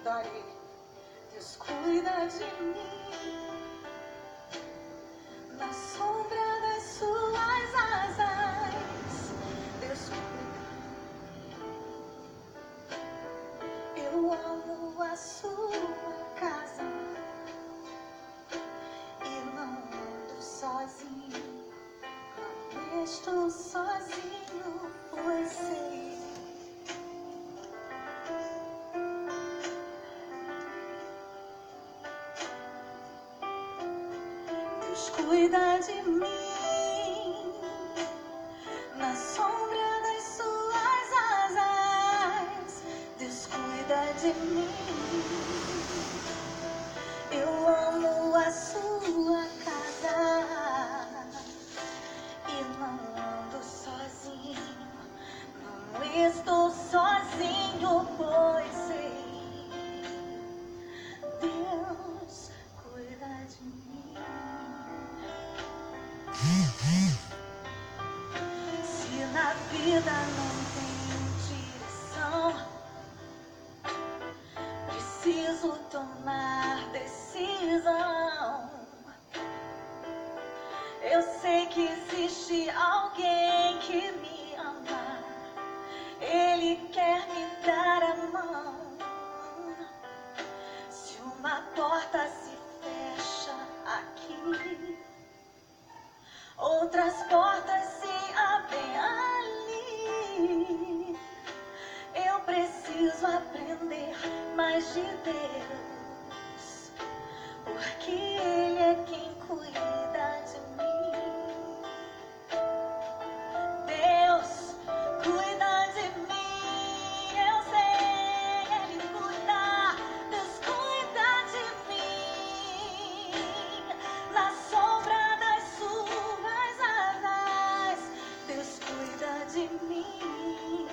cuidarei. Deus cuida de mim. Na sombra das suas asas, Deus cuida. Eu amo a sua casa e não ando sozinho. Não estou sozinho, pois sei. Deus cuida de mim, na sombra das suas asas, Deus cuida de mim. Eu amo a sua casa e não ando sozinho, não estou sozinho, pois sei, Deus cuida de mim. Se na vida não tem direção, preciso tomar decisão. Eu sei que existe alguém que me ama. Ele quer me dar a mão. Se uma porta se fecha aqui, outras portas se abrem ali. Eu preciso aprender mais de Deus, porque Ele é quem cuida de mim. Deus cuida de mim, eu sei, Ele cuida. Deus cuida de mim, na sombra das suas asas, Deus cuida de mim.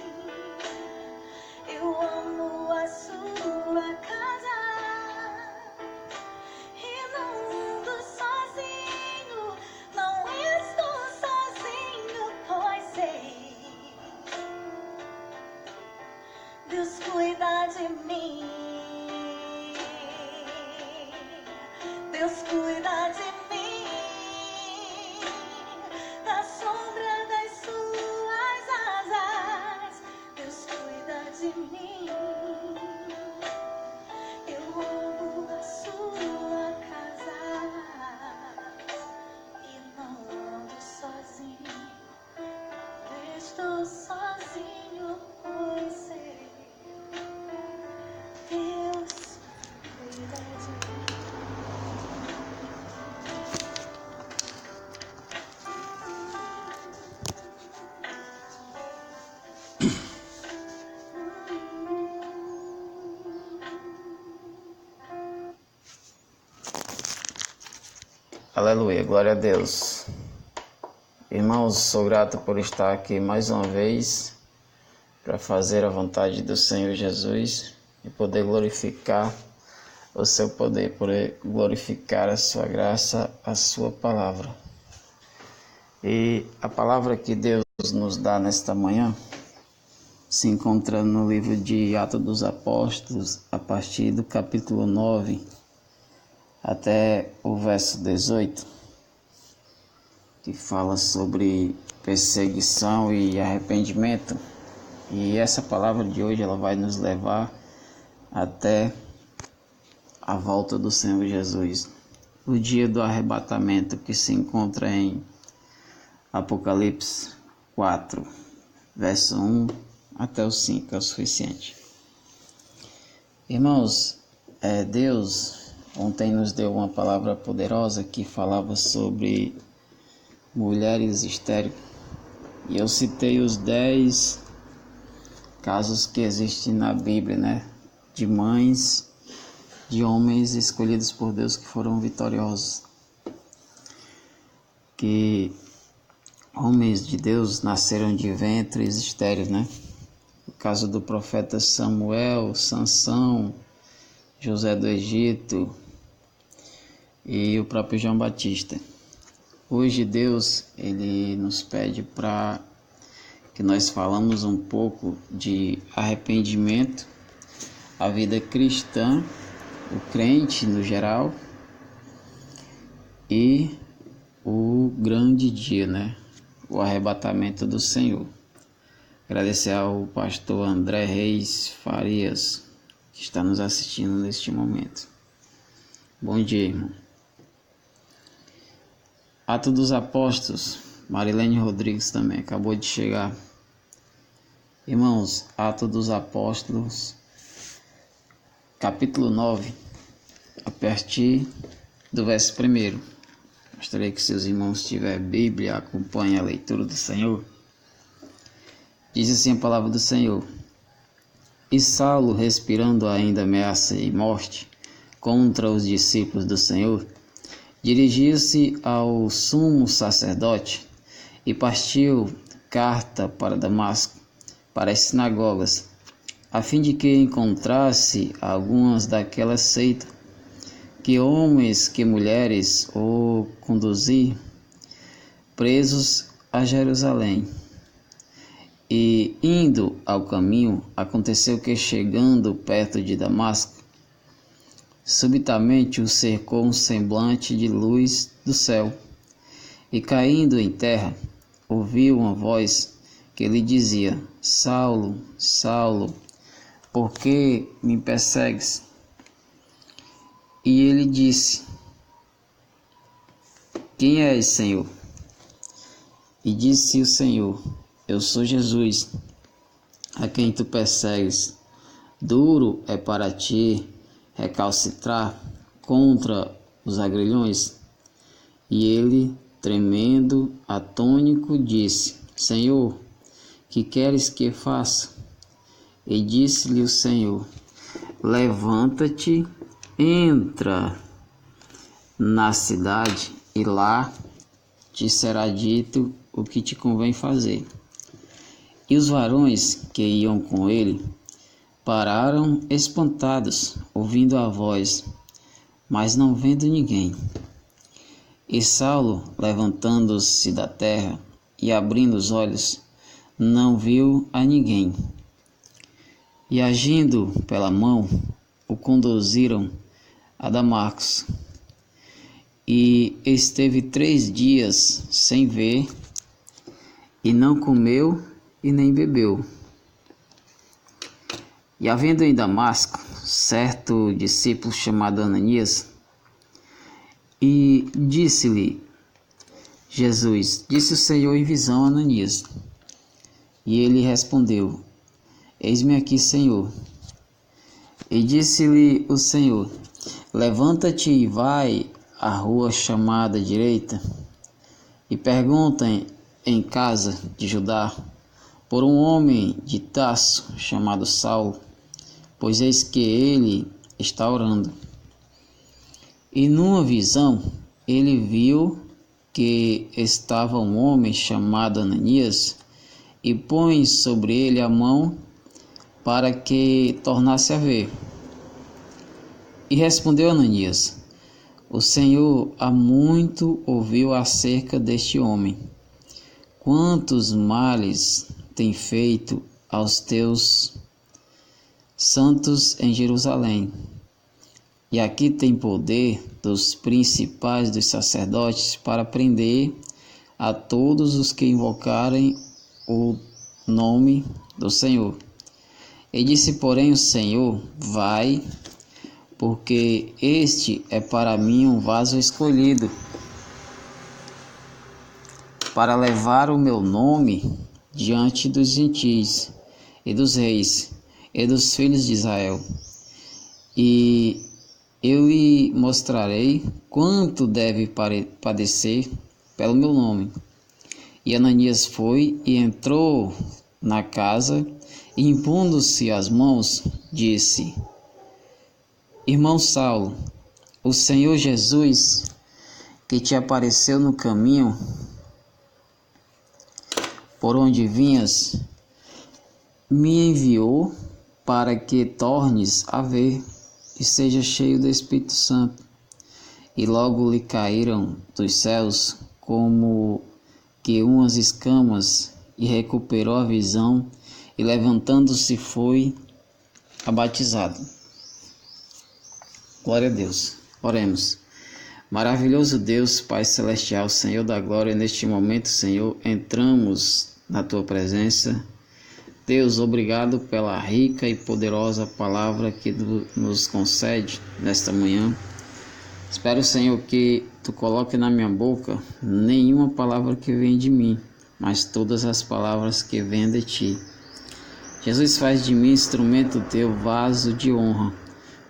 Eu amo a sua casa e não ando sozinho, não estou sozinho, pois sei, Deus cuida de mim. Deus cuida de mim, na sombra das suas asas, Deus cuida de mim. Eu amo a sua casa e não ando sozinho, não estou sozinho, pois sei, Deus cuida de mim. Aleluia, glória a Deus. Irmãos, sou grato por estar aqui mais uma vez para fazer a vontade do Senhor Jesus e poder glorificar o seu poder, poder glorificar a sua graça, a sua palavra. E a palavra que Deus nos dá nesta manhã se encontra no livro de Atos dos Apóstolos, a partir do capítulo 9 até o verso 18, que fala sobre perseguição e arrependimento. E essa palavra de hoje ela vai nos levar até a volta do Senhor Jesus, o dia do arrebatamento, que se encontra em Apocalipse 4, verso 1 até o 5, é o suficiente. Irmãos, Deus ontem nos deu uma palavra poderosa que falava sobre mulheres estéreis. E eu citei os 10 casos que existem na Bíblia, né? De mães, de homens escolhidos por Deus que foram vitoriosos. Que homens de Deus nasceram de ventres estéreis, né? O caso do profeta Samuel, Sansão, José do Egito e o próprio João Batista. Hoje Deus ele nos pede para que nós falamos um pouco de arrependimento, a vida cristã, o crente no geral, e o grande dia, né? O arrebatamento do Senhor. Agradecer ao pastor André Reis Farias, que está nos assistindo neste momento. Bom dia, irmão. Atos dos Apóstolos, Marilene Rodrigues também acabou de chegar. Irmãos, Atos dos Apóstolos, capítulo 9, a partir do verso 1. Gostaria que seus irmãos tiverem Bíblia, acompanhem a leitura do Senhor. Diz assim a palavra do Senhor: E Saulo, respirando ainda ameaça e morte contra os discípulos do Senhor, dirigiu-se ao sumo sacerdote e partiu carta para Damasco, para as sinagogas, a fim de que encontrasse algumas daquela seita, que homens que mulheres o conduzir presos a Jerusalém. E indo ao caminho, aconteceu que, chegando perto de Damasco, subitamente o cercou um semblante de luz do céu, e caindo em terra, ouviu uma voz que lhe dizia: Saulo, Saulo, por que me persegues? E ele disse: Quem és, Senhor? E disse o Senhor: Eu sou Jesus, a quem tu persegues. Duro é para ti recalcitrar contra os agrilhões. E ele, tremendo, atônico, disse: Senhor, que queres que faça? E disse-lhe o Senhor: Levanta-te, entra na cidade, e lá te será dito o que te convém fazer. E os varões que iam com ele pararam espantados, ouvindo a voz, mas não vendo ninguém. E Saulo, levantando-se da terra e abrindo os olhos, não viu a ninguém. E agindo pela mão, o conduziram a Damasco. E esteve 3 dias sem ver, e não comeu e nem bebeu. E havendo em Damasco certo discípulo chamado Ananias, e disse-lhe Jesus: Disse o Senhor em visão a Ananias. E ele respondeu: Eis-me aqui, Senhor. E disse-lhe o Senhor: Levanta-te e vai à rua chamada direita, e pergunta em casa de Judá por um homem de Tarso chamado Saulo, pois eis que ele está orando. E numa visão ele viu que estava um homem chamado Ananias, e põe sobre ele a mão para que tornasse a ver. E respondeu Ananias: O Senhor há muito ouviu acerca deste homem, quantos males tem feito aos teus santos em Jerusalém. E aqui tem poder dos principais dos sacerdotes para prender a todos os que invocarem o nome do Senhor. E disse, porém, o Senhor: Vai, porque este é para mim um vaso escolhido, para levar o meu nome diante dos gentios e dos reis e dos filhos de Israel. E eu lhe mostrarei quanto deve padecer pelo meu nome. E Ananias foi e entrou na casa, e impondo-se as mãos, disse: Irmão Saulo, o Senhor Jesus, que te apareceu no caminho por onde vinhas, me enviou para que tornes a ver e seja cheio do Espírito Santo. E logo lhe caíram dos céus como que umas escamas, e recuperou a visão, e levantando-se foi abatizado. Glória a Deus. Oremos. Maravilhoso Deus, Pai Celestial, Senhor da Glória, neste momento, Senhor, entramos na Tua presença. Deus, obrigado pela rica e poderosa palavra que nos concede nesta manhã. Espero, Senhor, que Tu coloque na minha boca nenhuma palavra que vem de mim, mas todas as palavras que vêm de Ti. Jesus, faz de mim instrumento Teu, vaso de honra,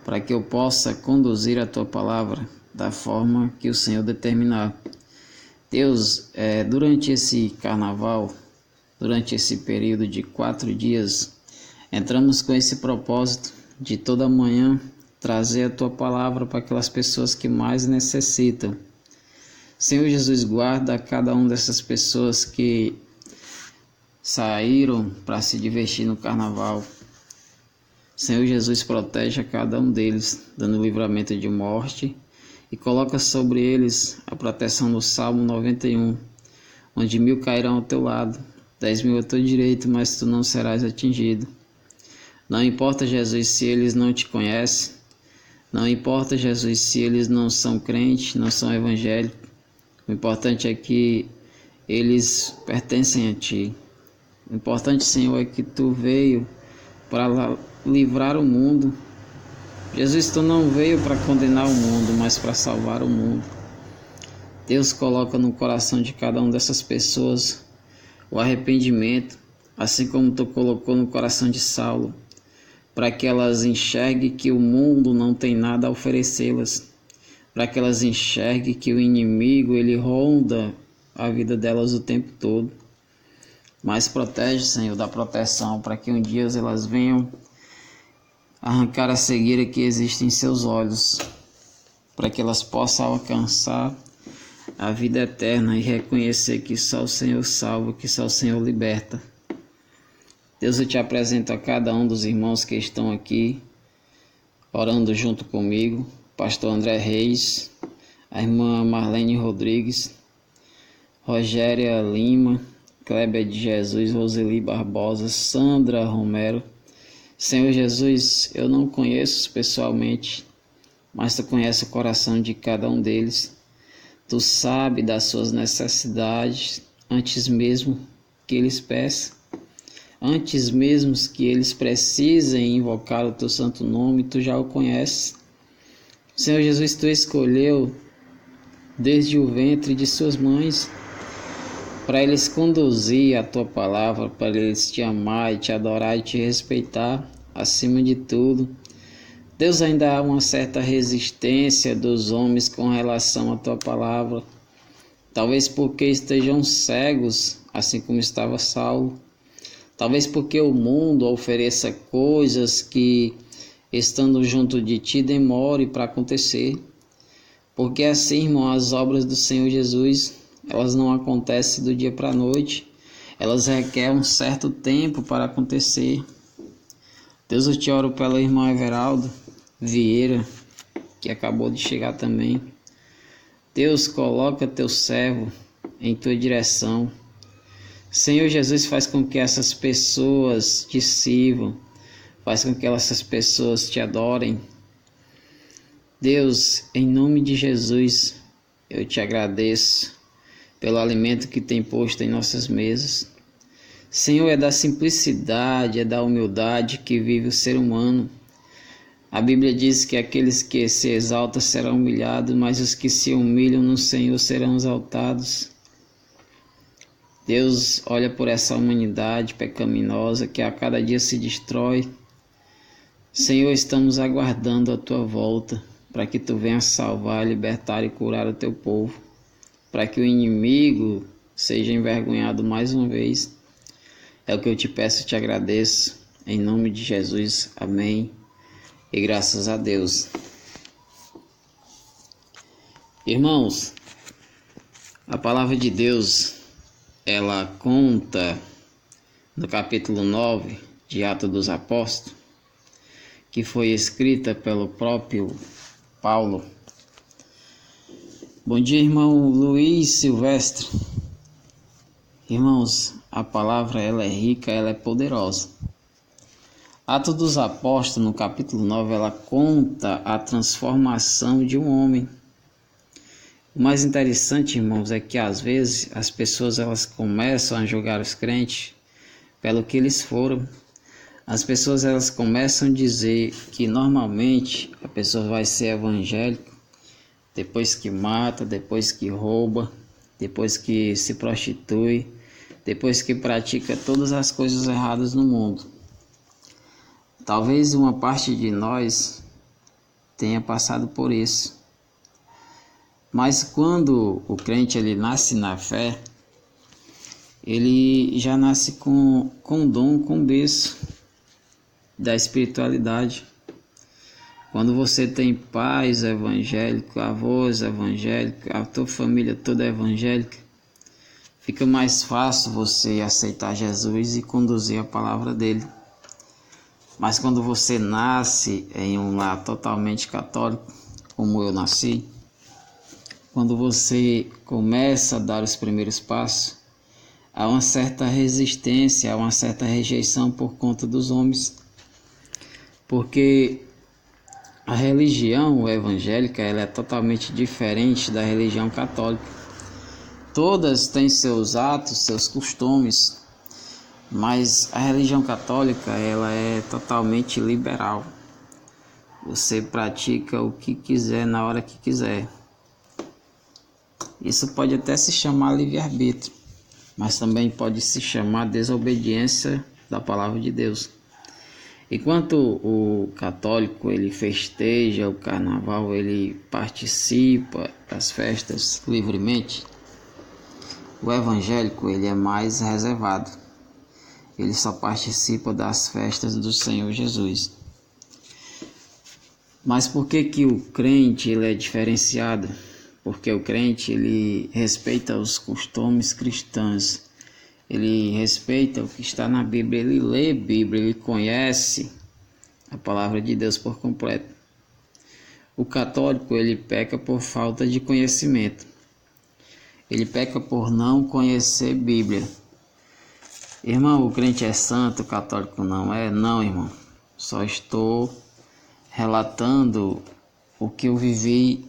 para que eu possa conduzir a Tua palavra da forma que o Senhor determinar. Deus, durante esse carnaval, durante esse período de 4 dias, entramos com esse propósito de toda manhã trazer a Tua palavra para aquelas pessoas que mais necessitam. Senhor Jesus, guarda cada uma dessas pessoas que saíram para se divertir no carnaval. Senhor Jesus, protege a cada um deles, dando livramento de morte, e coloca sobre eles a proteção do Salmo 91, onde 1000 cairão ao teu lado, 10.000 ao teu direito, mas tu não serás atingido. Não importa, Jesus, se eles não te conhecem, não importa, Jesus, se eles não são crentes, não são evangélicos, o importante é que eles pertencem a Ti. O importante, Senhor, é que Tu veio para livrar o mundo. Jesus, Tu não veio para condenar o mundo, mas para salvar o mundo. Deus, coloca no coração de cada uma dessas pessoas o arrependimento, assim como Tu colocou no coração de Saulo, para que elas enxerguem que o mundo não tem nada a oferecê-las, para que elas enxerguem que o inimigo ele ronda a vida delas o tempo todo. Mas protege, Senhor, da proteção, para que um dia elas venham arrancar a cegueira que existe em seus olhos, para que elas possam alcançar a vida eterna e reconhecer que só o Senhor salva, que só o Senhor liberta. Deus, eu te apresento a cada um dos irmãos que estão aqui, orando junto comigo, pastor André Reis, a irmã Marlene Rodrigues, Rogéria Lima, Kleber de Jesus, Roseli Barbosa, Sandra Romero. Senhor Jesus, eu não conheço pessoalmente, mas Tu conheces o coração de cada um deles. Tu sabe das suas necessidades antes mesmo que eles peçam, antes mesmo que eles precisem invocar o Teu santo nome, Tu já o conheces. Senhor Jesus, Tu escolheu desde o ventre de suas mães para eles conduzir a Tua palavra, para eles Te amar e Te adorar e Te respeitar acima de tudo. Deus, ainda há uma certa resistência dos homens com relação à Tua palavra, talvez porque estejam cegos, assim como estava Saulo, talvez porque o mundo ofereça coisas que, estando junto de Ti, demore para acontecer, porque assim, irmão, as obras do Senhor Jesus, elas não acontecem do dia para a noite, elas requerem um certo tempo para acontecer. Deus, eu te oro pelo irmão Everaldo Vieira, que acabou de chegar também. Deus, coloca Teu servo em Tua direção. Senhor Jesus, faz com que essas pessoas Te sirvam, faz com que essas pessoas Te adorem. Deus, em nome de Jesus, eu Te agradeço pelo alimento que tem posto em nossas mesas. Senhor, é da simplicidade, é da humildade que vive o ser humano. A Bíblia diz que aqueles que se exaltam serão humilhados, mas os que se humilham no Senhor serão exaltados. Deus, olha por essa humanidade pecaminosa que a cada dia se destrói. Senhor, estamos aguardando a Tua volta, para que Tu venhas salvar, libertar e curar o Teu povo, para que o inimigo seja envergonhado mais uma vez. É o que eu Te peço e Te agradeço, em nome de Jesus, amém, e graças a Deus. Irmãos, a palavra de Deus, ela conta no capítulo 9 de Atos dos Apóstolos, que foi escrita pelo próprio Paulo. Bom dia, irmão Luiz Silvestre. Irmãos, a palavra ela é rica, ela é poderosa. Atos dos Apóstolos, no capítulo 9, ela conta a transformação de um homem. O mais interessante, irmãos, é que às vezes as pessoas elas começam a julgar os crentes pelo que eles foram. As pessoas elas começam a dizer que normalmente a pessoa vai ser evangélica depois que mata, depois que rouba, depois que se prostitui, depois que pratica todas as coisas erradas no mundo. Talvez uma parte de nós tenha passado por isso. Mas quando o crente ele nasce na fé, ele já nasce com dom, com berço da espiritualidade. Quando você tem pais evangélicos, avós evangélicos, a tua família toda é evangélica, fica mais fácil você aceitar Jesus e conduzir a palavra dele. Mas quando você nasce em um lar totalmente católico, como eu nasci, quando você começa a dar os primeiros passos, há uma certa resistência, há uma certa rejeição por conta dos homens. Porque a religião evangélica ela é totalmente diferente da religião católica. Todas têm seus atos, seus costumes, mas a religião católica ela é totalmente liberal. Você pratica o que quiser na hora que quiser. Isso pode até se chamar livre-arbítrio, mas também pode se chamar desobediência da palavra de Deus. Enquanto o católico ele festeja o carnaval, ele participa das festas livremente, o evangélico ele é mais reservado. Ele só participa das festas do Senhor Jesus. Mas por que o crente ele é diferenciado? Porque o crente ele respeita os costumes cristãos. Ele respeita o que está na Bíblia, ele lê a Bíblia, ele conhece a palavra de Deus por completo. O católico, ele peca por falta de conhecimento. Ele peca por não conhecer a Bíblia. Irmão, o crente é santo, o católico não é? Não, irmão. Só estou relatando o que eu vivi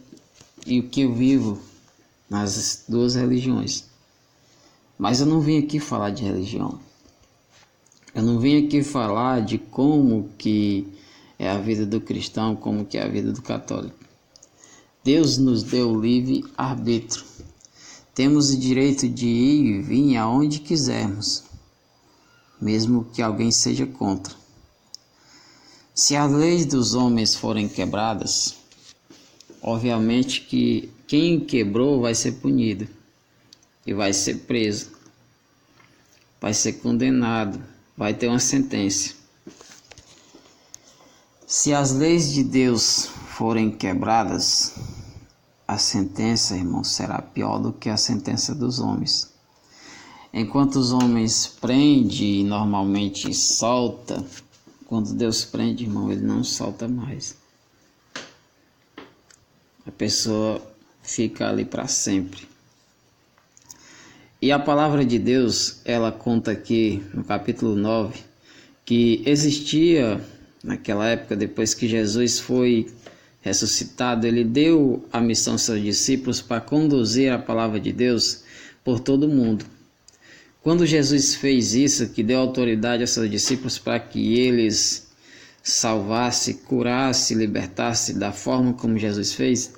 e o que eu vivo nas duas religiões. Mas eu não vim aqui falar de religião. Eu não vim aqui falar de como que é a vida do cristão, como que é a vida do católico. Deus nos deu livre arbítrio. Temos o direito de ir e vir aonde quisermos, mesmo que alguém seja contra. Se as leis dos homens forem quebradas, obviamente que quem quebrou vai ser punido. E vai ser preso, vai ser condenado, vai ter uma sentença. Se as leis de Deus forem quebradas, a sentença, irmão, será pior do que a sentença dos homens. Enquanto os homens prendem e normalmente solta, quando Deus prende, irmão, ele não solta mais. A pessoa fica ali para sempre. E a palavra de Deus, ela conta aqui no capítulo 9, que existia naquela época, depois que Jesus foi ressuscitado, ele deu a missão aos seus discípulos para conduzir a palavra de Deus por todo o mundo. Quando Jesus fez isso, que deu autoridade aos seus discípulos para que eles salvassem, curassem, libertassem da forma como Jesus fez,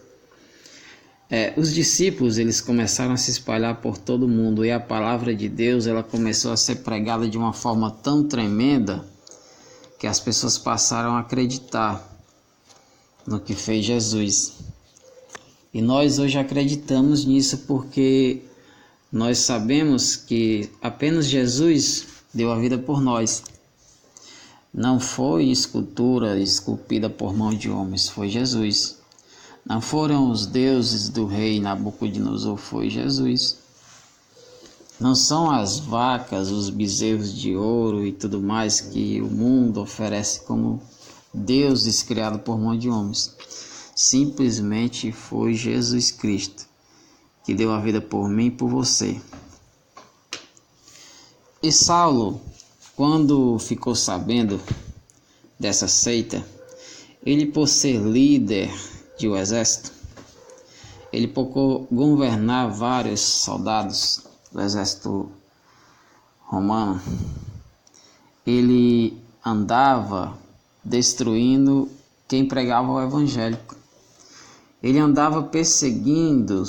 os discípulos eles começaram a se espalhar por todo o mundo e a palavra de Deus ela começou a ser pregada de uma forma tão tremenda que as pessoas passaram a acreditar no que fez Jesus. E nós hoje acreditamos nisso porque nós sabemos que apenas Jesus deu a vida por nós. Não foi escultura esculpida por mão de homens, foi Jesus. Não foram os deuses do rei Nabucodonosor, foi Jesus. Não são as vacas, os bezerros de ouro e tudo mais que o mundo oferece como deuses criados por mão de homens. Simplesmente foi Jesus Cristo que deu a vida por mim e por você. E Saulo, quando ficou sabendo dessa seita, ele, por ser líder de um exército, ele por governar vários soldados do exército romano, ele andava destruindo quem pregava o evangelho. Ele andava perseguindo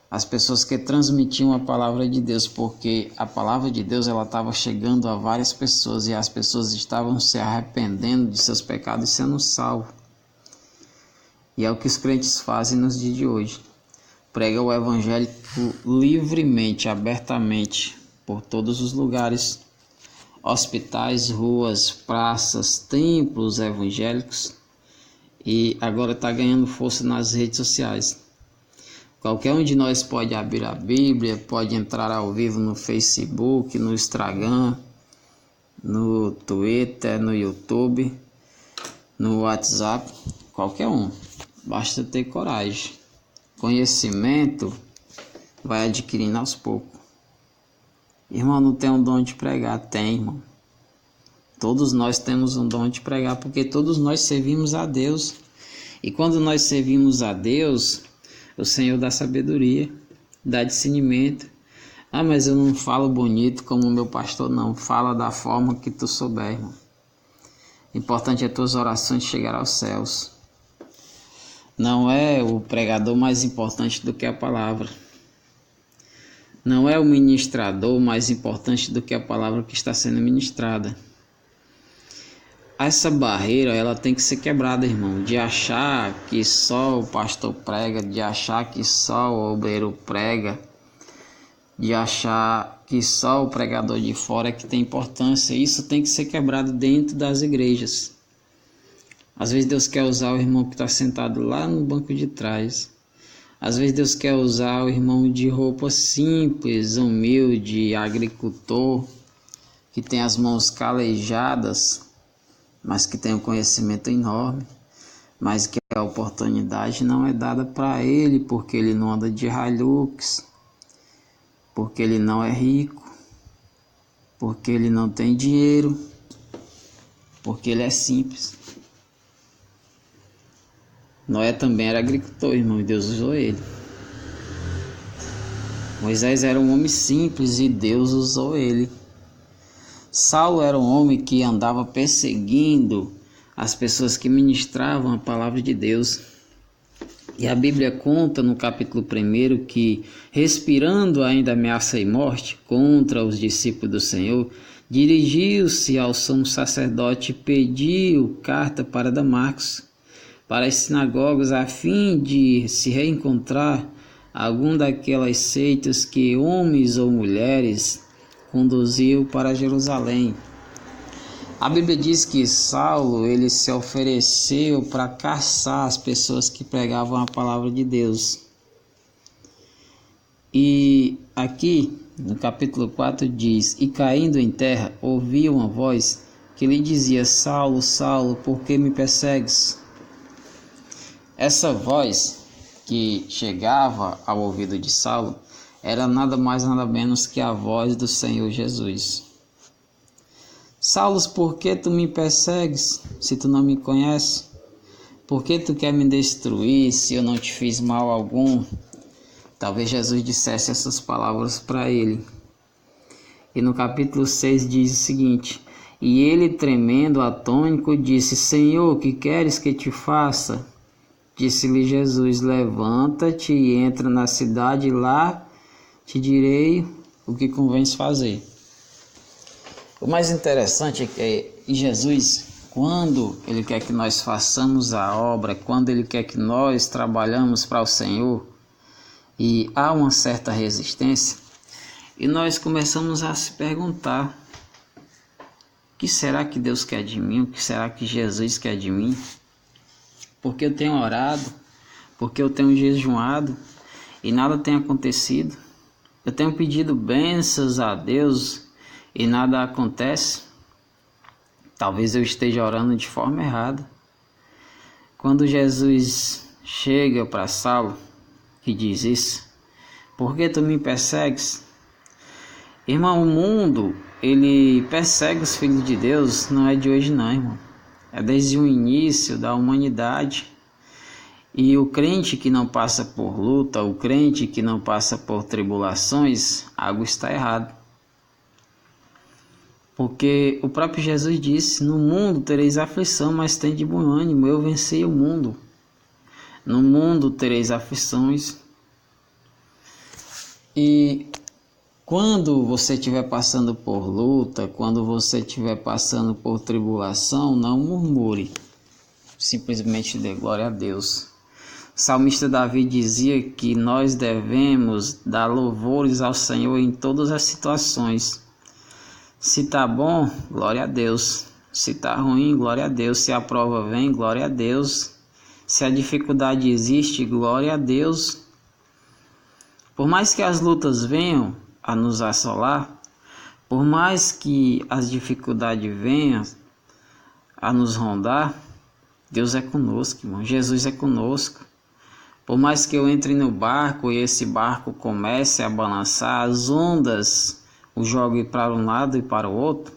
as pessoas que transmitiam a palavra de Deus, porque a palavra de Deus ela estava chegando a várias pessoas e as pessoas estavam se arrependendo de seus pecados e sendo salvos. E é o que os crentes fazem nos dias de hoje. Prega o evangelho livremente, abertamente, por todos os lugares, hospitais, ruas, praças, templos evangélicos, e agora está ganhando força nas redes sociais. Qualquer um de nós pode abrir a Bíblia, pode entrar ao vivo no Facebook, no Instagram, no Twitter, no YouTube, no WhatsApp, qualquer um. Basta ter coragem. Conhecimento vai adquirindo aos poucos. Irmão, não tem um dom de pregar? Tem, irmão. Todos nós temos um dom de pregar, porque todos nós servimos a Deus. E quando nós servimos a Deus, o Senhor dá sabedoria, dá discernimento. Ah, mas eu não falo bonito como o meu pastor, não. Fala da forma que tu souber, irmão. O importante é tuas orações chegar aos céus. Não é o pregador mais importante do que a palavra. Não é o ministrador mais importante do que a palavra que está sendo ministrada. Essa barreira ela tem que ser quebrada, irmão, de achar que só o pastor prega, de achar que só o obreiro prega, de achar que só o pregador de fora é que tem importância. Isso tem que ser quebrado dentro das igrejas. Às vezes Deus quer usar o irmão que está sentado lá no banco de trás. Às vezes Deus quer usar o irmão de roupa simples, humilde, agricultor, que tem as mãos calejadas, mas que tem um conhecimento enorme, mas que a oportunidade não é dada para ele, porque ele não anda de Hilux, porque ele não é rico, porque ele não tem dinheiro, porque ele é simples. Noé também era agricultor, irmão, e Deus usou ele. Moisés era um homem simples e Deus usou ele. Saulo era um homem que andava perseguindo as pessoas que ministravam a palavra de Deus. E a Bíblia conta no capítulo 1 que, respirando ainda ameaça e morte contra os discípulos do Senhor, dirigiu-se ao sumo sacerdote e pediu carta para Damasco, para as sinagogas, a fim de se reencontrar algum daquelas seitas que homens ou mulheres conduziu para Jerusalém. A Bíblia diz que Saulo ele se ofereceu para caçar as pessoas que pregavam a palavra de Deus. E aqui no capítulo 4 diz: E caindo em terra, ouviu uma voz que lhe dizia: Saulo, Saulo, por que me persegues? Essa voz que chegava ao ouvido de Saulo era nada mais nada menos que a voz do Senhor Jesus. Saulo, por que tu me persegues, se tu não me conheces? Por que tu quer me destruir, se eu não te fiz mal algum? Talvez Jesus dissesse essas palavras para ele. E no capítulo 6 diz o seguinte: E ele, tremendo, atônico, disse: Senhor, que queres que te faça? Disse-lhe Jesus: Levanta-te e entra na cidade, e lá te direi o que convém fazer. O mais interessante é que Jesus, quando Ele quer que nós façamos a obra, quando Ele quer que nós trabalhamos para o Senhor, e há uma certa resistência, e nós começamos a se perguntar: o que será que Deus quer de mim? O que será que Jesus quer de mim? Porque eu tenho orado, porque eu tenho jejuado e nada tem acontecido. Eu tenho pedido bênçãos a Deus e nada acontece. Talvez eu esteja orando de forma errada. Quando Jesus chega para Saulo, que diz isso: Por que tu me persegues? Irmão, o mundo, ele persegue os filhos de Deus, não é de hoje não, irmão. é desde o início da humanidade. E o crente que não passa por luta, o crente que não passa por tribulações, algo está errado. Porque o próprio Jesus disse: no mundo tereis aflição, mas tende bom ânimo, eu venci o mundo. No mundo tereis aflições. E quando você estiver passando por luta, quando você estiver passando por tribulação, não murmure. Simplesmente dê glória a Deus. O salmista Davi dizia que nós devemos dar louvores ao Senhor em todas as situações. Se está bom, glória a Deus. Se está ruim, glória a Deus. Se a prova vem, glória a Deus. Se a dificuldade existe, glória a Deus. Por mais que as lutas venham a nos assolar, por mais que as dificuldades venham a nos rondar, Deus é conosco, irmão. Jesus é conosco. Por mais que eu entre no barco e esse barco comece a balançar, as ondas o joguem para um lado e para o outro,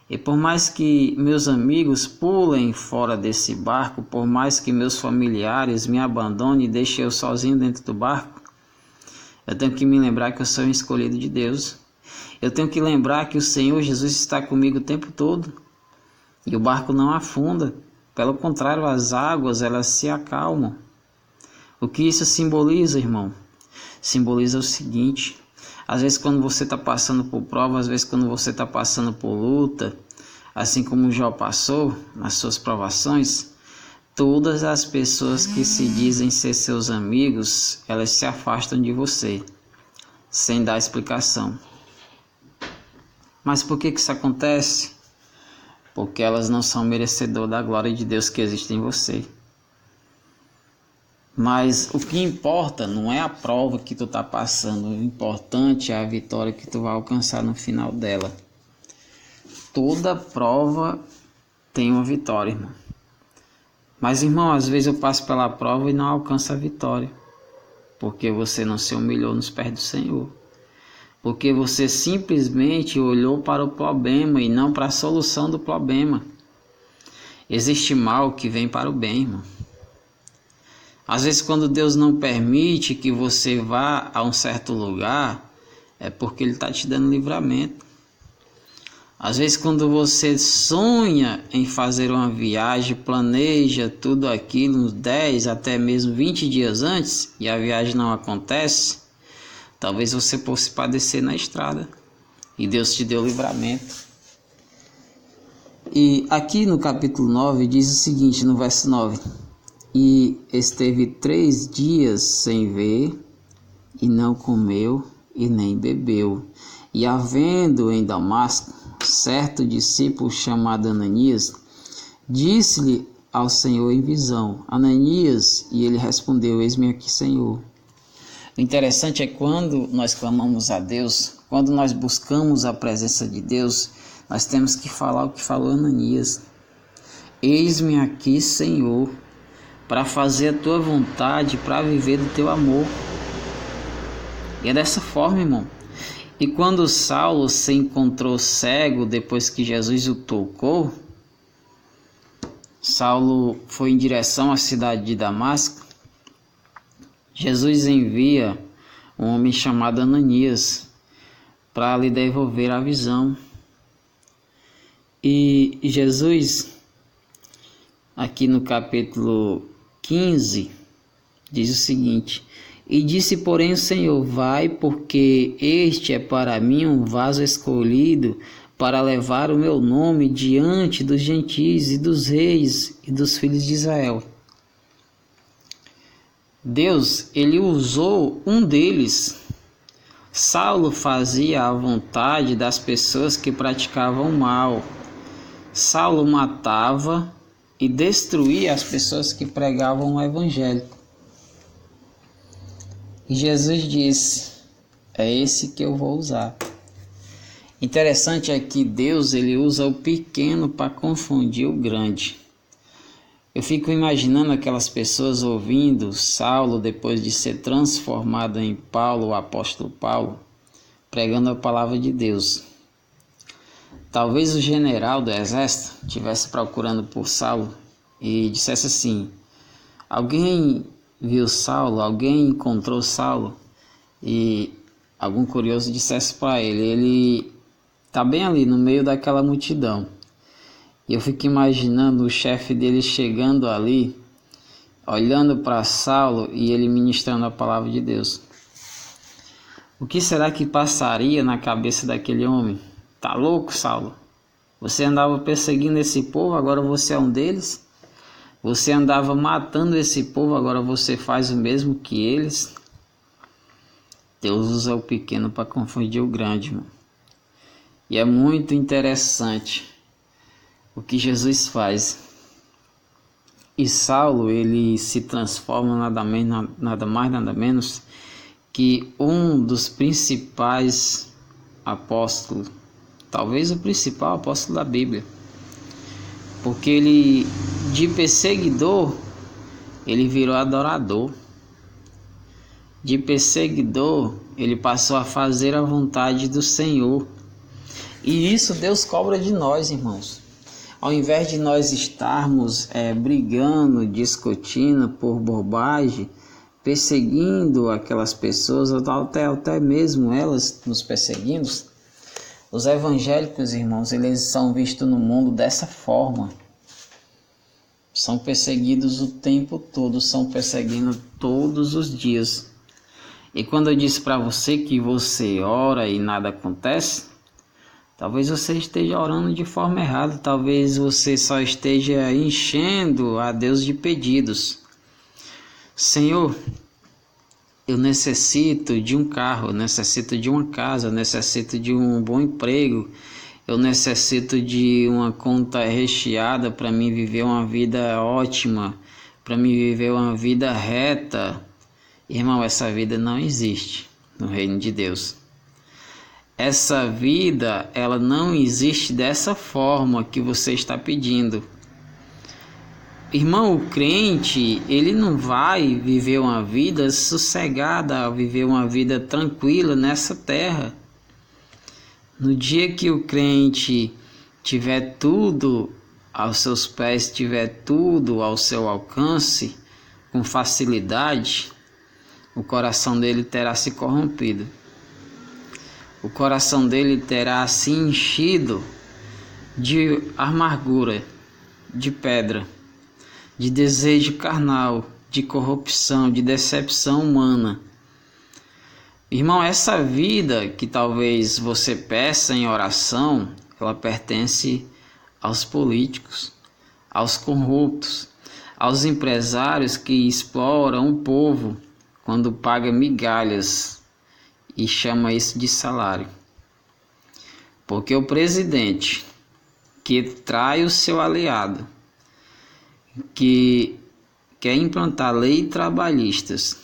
e por mais que meus amigos pulem fora desse barco, por mais que meus familiares me abandonem e deixem eu sozinho dentro do barco, eu tenho que me lembrar que eu sou um escolhido de Deus. Eu tenho que lembrar que o Senhor Jesus está comigo o tempo todo. E o barco não afunda. Pelo contrário, as águas elas se acalmam. O que isso simboliza, irmão? Simboliza o seguinte: às vezes quando você está passando por prova, às vezes quando você está passando por luta, assim como Jó passou nas suas provações, todas as pessoas que se dizem ser seus amigos, elas se afastam de você, sem dar explicação. Mas por que isso acontece? Porque elas não são merecedoras da glória de Deus que existe em você. Mas o que importa não é a prova que tu está passando, o importante é a vitória que tu vai alcançar no final dela. Toda prova tem uma vitória, irmão. Mas, irmão, às vezes eu passo pela prova e não alcanço a vitória, porque você não se humilhou nos pés do Senhor, porque você simplesmente olhou para o problema e não para a solução do problema. Existe mal que vem para o bem, irmão. Às vezes, quando Deus não permite que você vá a um certo lugar, é porque Ele está te dando livramento. Às vezes, quando você sonha em fazer uma viagem, planeja tudo aquilo uns 10 até mesmo 20 dias antes e a viagem não acontece, talvez você possa padecer na estrada e Deus te deu livramento. E aqui no capítulo 9 diz o seguinte, no verso 9: e esteve 3 dias sem ver, e não comeu e nem bebeu. E havendo em Damasco certo discípulo chamado Ananias, disse-lhe ao Senhor em visão: Ananias, e ele respondeu: eis-me aqui, Senhor. O interessante é quando nós clamamos a Deus, quando nós buscamos a presença de Deus, nós temos que falar o que falou Ananias: eis-me aqui, Senhor, para fazer a tua vontade, para viver do teu amor. E é dessa forma, irmão. E quando Saulo se encontrou cego depois que Jesus o tocou, Saulo foi em direção à cidade de Damasco. Jesus envia um homem chamado Ananias para lhe devolver a visão. E Jesus, aqui no capítulo 15, diz o seguinte: e disse, porém, o Senhor: vai, porque este é para mim um vaso escolhido para levar o meu nome diante dos gentios e dos reis e dos filhos de Israel. Deus, ele usou um deles. Saulo fazia a vontade das pessoas que praticavam o mal. Saulo matava e destruía as pessoas que pregavam o evangelho. E Jesus disse: é esse que eu vou usar. Interessante é que Deus, ele usa o pequeno para confundir o grande. Eu fico imaginando aquelas pessoas ouvindo Saulo, depois de ser transformado em Paulo, o apóstolo Paulo, pregando a palavra de Deus. talvez o general do exército estivesse procurando por Saulo e dissesse assim: alguém viu Saulo, alguém encontrou Saulo, e algum curioso dissesse para ele está bem ali no meio daquela multidão. E eu fico imaginando o chefe dele chegando ali, olhando para Saulo e ele ministrando a palavra de Deus. O que será que passaria na cabeça daquele homem? Tá louco, Saulo? Você andava perseguindo esse povo, agora você é um deles? Você andava matando esse povo, agora você faz o mesmo que eles? Deus usa o pequeno para confundir o grande, irmão. E é muito interessante o que Jesus faz. E Saulo, ele se transforma nada mais, nada menos que um dos principais apóstolos, talvez o principal apóstolo da Bíblia, porque ele, de perseguidor, ele virou adorador. De perseguidor, ele passou a fazer a vontade do Senhor. E isso Deus cobra de nós, irmãos. Ao invés de nós estarmos brigando, discutindo por bobagem, perseguindo aquelas pessoas, até mesmo elas nos perseguindo, os evangélicos, irmãos, eles são vistos no mundo dessa forma. São perseguidos o tempo todo, são perseguidos todos os dias. E quando eu disse para você que você ora e nada acontece, talvez você esteja orando de forma errada, talvez você só esteja enchendo a Deus de pedidos. Senhor, eu necessito de um carro, eu necessito de uma casa, eu necessito de um bom emprego, eu necessito de uma conta recheada para mim viver uma vida ótima, para mim viver uma vida reta. Irmão, essa vida não existe no reino de Deus. Essa vida, ela não existe dessa forma que você está pedindo. Irmão, o crente, ele não vai viver uma vida sossegada, viver uma vida tranquila nessa terra. No dia que o crente tiver tudo aos seus pés, tiver tudo ao seu alcance, com facilidade, o coração dele terá se corrompido. O coração dele terá se enchido de amargura, de pedra, de desejo carnal, de corrupção, de decepção humana. Irmão, essa vida que talvez você peça em oração, ela pertence aos políticos, aos corruptos, aos empresários que exploram o povo quando paga migalhas e chama isso de salário. Porque o presidente que trai o seu aliado, que quer implantar leis trabalhistas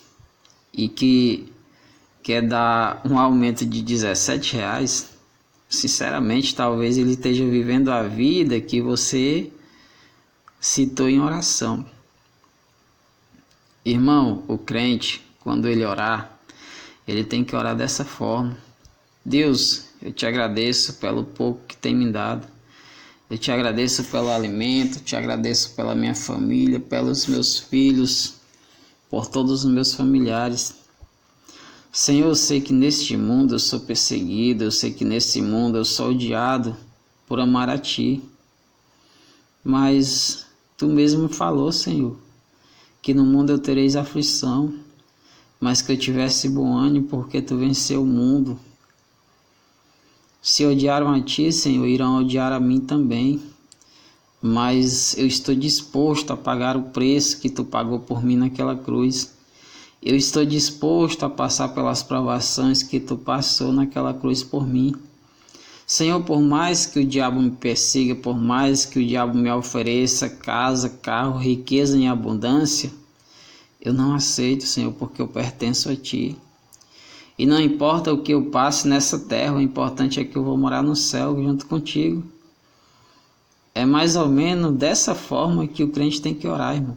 e que quer dar um aumento de R$17, sinceramente, talvez ele esteja vivendo a vida que você citou em oração. Irmão, o crente, quando ele orar, ele tem que orar dessa forma: Deus, eu te agradeço pelo pouco que tem me dado. Eu te agradeço pelo alimento, te agradeço pela minha família, pelos meus filhos, por todos os meus familiares. Senhor, eu sei que neste mundo eu sou perseguido, eu sei que nesse mundo eu sou odiado por amar a Ti. Mas Tu mesmo falou, Senhor, que no mundo eu tereis aflição, mas que eu tivesse bom ânimo, porque Tu venceu o mundo. Se odiaram a Ti, Senhor, irão odiar a mim também. Mas eu estou disposto a pagar o preço que Tu pagou por mim naquela cruz. Eu estou disposto a passar pelas provações que Tu passou naquela cruz por mim. Senhor, por mais que o diabo me persiga, por mais que o diabo me ofereça casa, carro, riqueza em abundância, eu não aceito, Senhor, porque eu pertenço a Ti. E não importa o que eu passe nessa terra, o importante é que eu vou morar no céu junto contigo. É mais ou menos dessa forma que o crente tem que orar, irmão.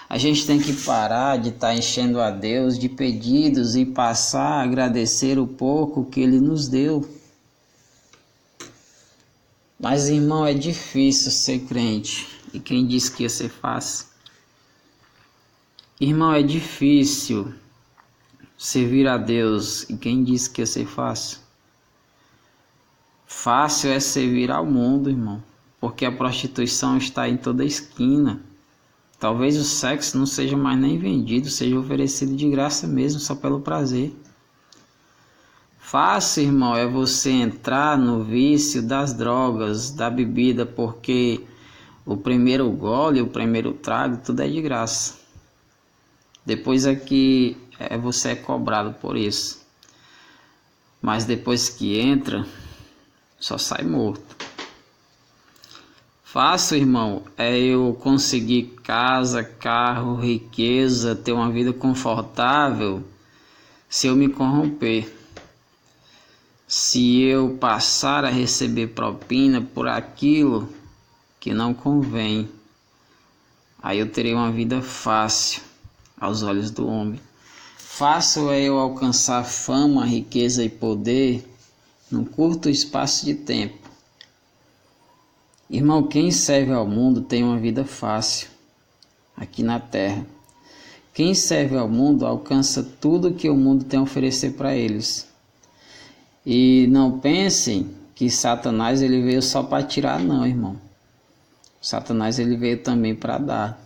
A gente tem que parar de estar enchendo a Deus de pedidos e passar a agradecer o pouco que Ele nos deu. Mas, irmão, é difícil ser crente. E quem disse que ia ser fácil? Irmão, é difícil servir a Deus. E quem disse que ia ser fácil? Fácil é servir ao mundo, irmão. Porque a prostituição está em toda esquina. Talvez o sexo não seja mais nem vendido, seja oferecido de graça mesmo, só pelo prazer. Fácil, irmão, é você entrar no vício das drogas, da bebida, porque o primeiro gole, o primeiro trago, tudo é de graça. Depois é que você é cobrado por isso. Mas depois que entra, só sai morto. Fácil, irmão, é eu conseguir casa, carro, riqueza, ter uma vida confortável, se eu me corromper. Se eu passar a receber propina por aquilo que não convém, aí eu terei uma vida fácil aos olhos do homem. Fácil é eu alcançar fama, riqueza e poder num curto espaço de tempo. Irmão, quem serve ao mundo tem uma vida fácil aqui na terra. Quem serve ao mundo alcança tudo que o mundo tem a oferecer para eles. E não pensem que Satanás ele veio só para tirar, não, irmão. Satanás ele veio também para dar.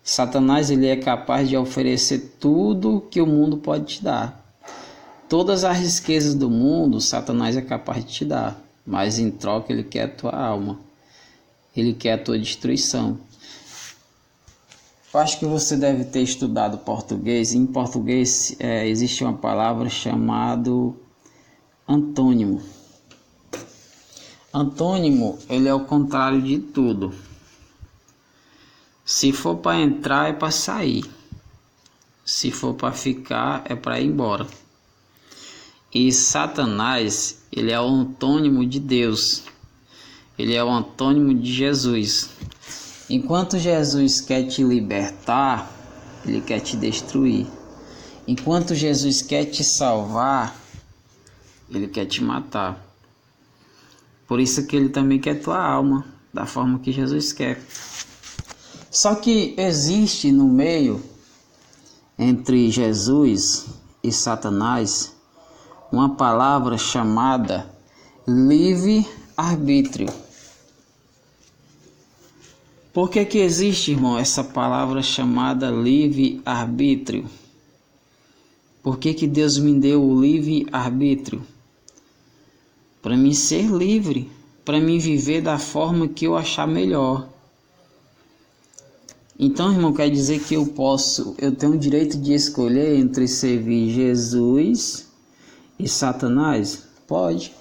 Satanás ele é capaz de oferecer tudo que o mundo pode te dar. Todas as riquezas do mundo, Satanás é capaz de te dar. Mas em troca ele quer a tua alma. Ele quer a tua destruição. Eu acho que você deve ter estudado português. Em português existe uma palavra chamada antônimo. Antônimo, ele é o contrário de tudo. Se for para entrar, é para sair. Se for para ficar, é para ir embora. E Satanás, ele é o antônimo de Deus. Ele é o antônimo de Jesus. Enquanto Jesus quer te libertar, ele quer te destruir. Enquanto Jesus quer te salvar, ele quer te matar. Por isso que ele também quer tua alma, da forma que Jesus quer. Só que existe no meio, entre Jesus e Satanás, uma palavra chamada livre-arbítrio. Por que que existe, irmão, essa palavra chamada livre-arbítrio? Por que que Deus me deu o livre-arbítrio? Para mim ser livre, para mim viver da forma que eu achar melhor. Então, irmão, quer dizer que eu tenho o direito de escolher entre servir Jesus e Satanás? Pode.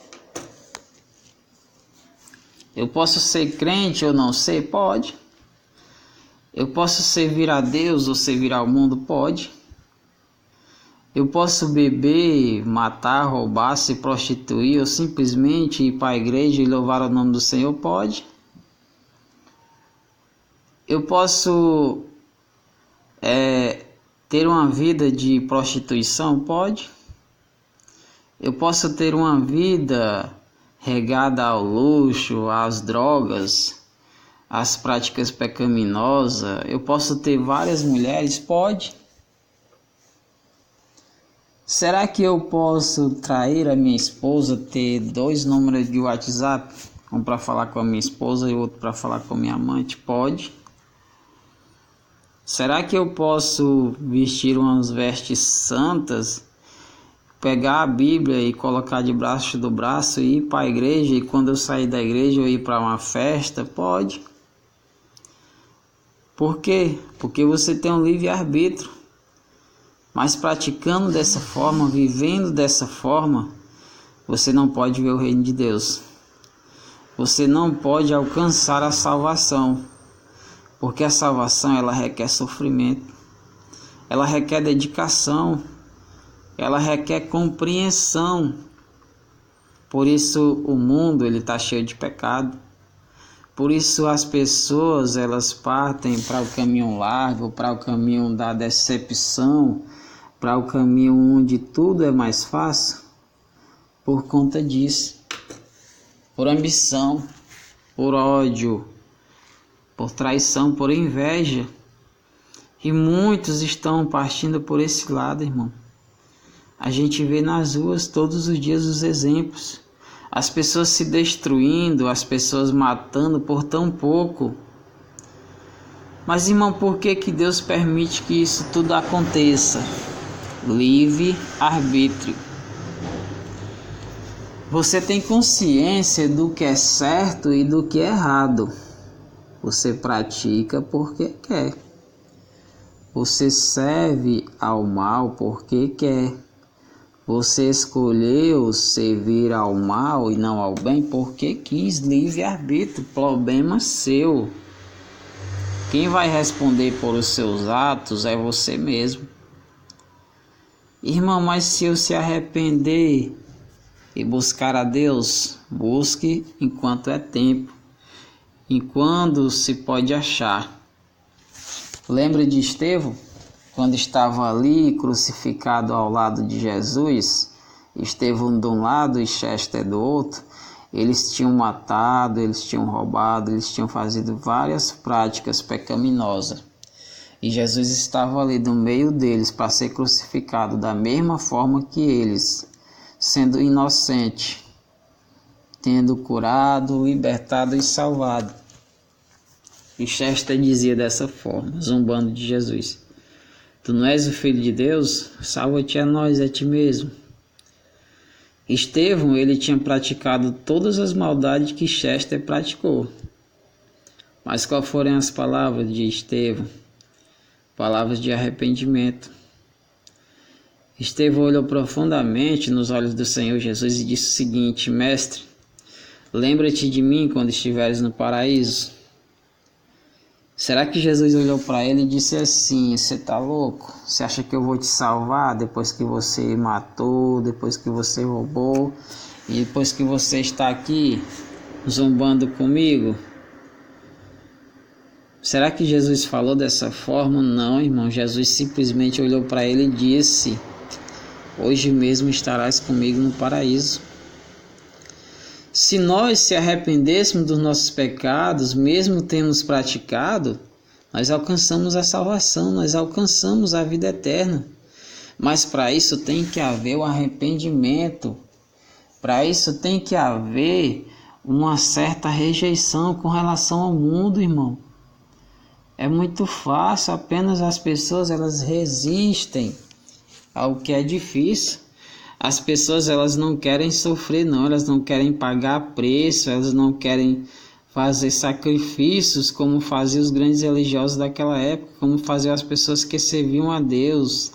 Eu posso ser crente ou não ser? Pode. Eu posso servir a Deus ou servir ao mundo? Pode. Eu posso beber, matar, roubar, se prostituir ou simplesmente ir para a igreja e louvar o nome do Senhor? Pode. Eu posso ter uma vida de prostituição? Pode. Eu posso ter uma vida regada ao luxo, às drogas, às práticas pecaminosas? Eu posso ter várias mulheres? Pode. Será que eu posso trair a minha esposa, ter 2 números de WhatsApp? Um para falar com a minha esposa e outro para falar com a minha amante? Pode. Será que eu posso vestir umas vestes santas, pegar a Bíblia e colocar debaixo do braço e ir para a igreja, e quando eu sair da igreja eu ir para uma festa? Pode. Por quê? Porque você tem um livre-arbítrio. Mas praticando dessa forma, vivendo dessa forma, você não pode ver o reino de Deus. Você não pode alcançar a salvação. Porque a salvação ela requer sofrimento. Ela requer dedicação. Ela requer compreensão. Por isso o mundo ele está cheio de pecado. Por isso as pessoas elas partem para o caminho largo, para o caminho da decepção, para o caminho onde tudo é mais fácil, por conta disso. por ambição, por ódio, por traição, por inveja. E muitos estão partindo por esse lado, irmão. A gente vê nas ruas todos os dias os exemplos. As pessoas se destruindo, as pessoas matando por tão pouco. Mas, irmão, por que Deus permite que isso tudo aconteça? Livre-arbítrio. Você tem consciência do que é certo e do que é errado. Você pratica porque quer. Você serve ao mal porque quer. Você escolheu servir ao mal e não ao bem porque quis. Livre-arbítrio, problema seu. Quem vai responder por os seus atos é você mesmo. Irmão, mas se eu se arrepender e buscar a Deus, busque enquanto é tempo, enquanto se pode achar. Lembra de Estevão? Quando estava ali crucificado ao lado de Jesus, Estevão de um lado e Chester do outro, eles tinham matado, eles tinham roubado, eles tinham feito várias práticas pecaminosas. E Jesus estava ali no meio deles para ser crucificado da mesma forma que eles, sendo inocente, tendo curado, libertado e salvado. E Chester dizia dessa forma, zombando de Jesus: Tu não és o Filho de Deus? Salva-te a nós, a ti mesmo. Estevão, ele tinha praticado todas as maldades que Chester praticou. Mas qual foram as palavras de Estevão? Palavras de arrependimento. Estevão olhou profundamente nos olhos do Senhor Jesus e disse o seguinte: Mestre, lembra-te de mim quando estiveres no paraíso. Será que Jesus olhou para ele e disse assim: você está louco? Você acha que eu vou te salvar depois que você matou, depois que você roubou e depois que você está aqui zombando comigo? Será que Jesus falou dessa forma? Não, irmão. Jesus simplesmente olhou para ele e disse: hoje mesmo estarás comigo no paraíso. Se nós se arrependêssemos dos nossos pecados, mesmo temos praticado, nós alcançamos a salvação, nós alcançamos a vida eterna. Mas para isso tem que haver o arrependimento. Para isso tem que haver uma certa rejeição com relação ao mundo, irmão. É muito fácil, apenas as pessoas elas resistem ao que é difícil. As pessoas elas não querem sofrer não, elas não querem pagar preço, elas não querem fazer sacrifícios como faziam os grandes religiosos daquela época, como faziam as pessoas que serviam a Deus.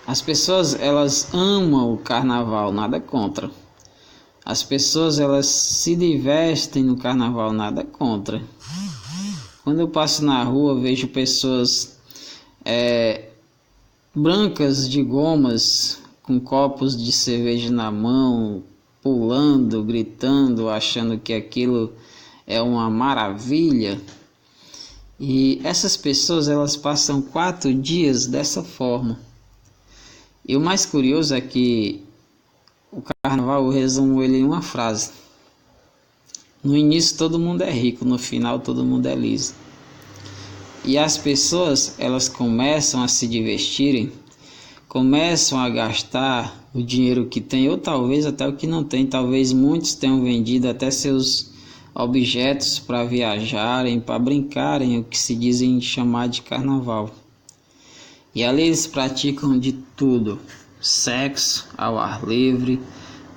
As pessoas elas amam o carnaval, nada contra. As pessoas elas se divertem no carnaval, nada contra. Quando eu passo na rua vejo pessoas brancas de gomas, com copos de cerveja na mão, pulando, gritando, achando que aquilo é uma maravilha. E essas pessoas elas passam 4 dias dessa forma. E o mais curioso é que o carnaval eu resumo ele em uma frase: no início todo mundo é rico, no final todo mundo é liso. E as pessoas, elas começam a se divertirem, começam a gastar o dinheiro que tem, ou talvez até o que não tem. Talvez muitos tenham vendido até seus objetos para viajarem, para brincarem, o que se dizem chamar de carnaval. E ali eles praticam de tudo: sexo ao ar livre,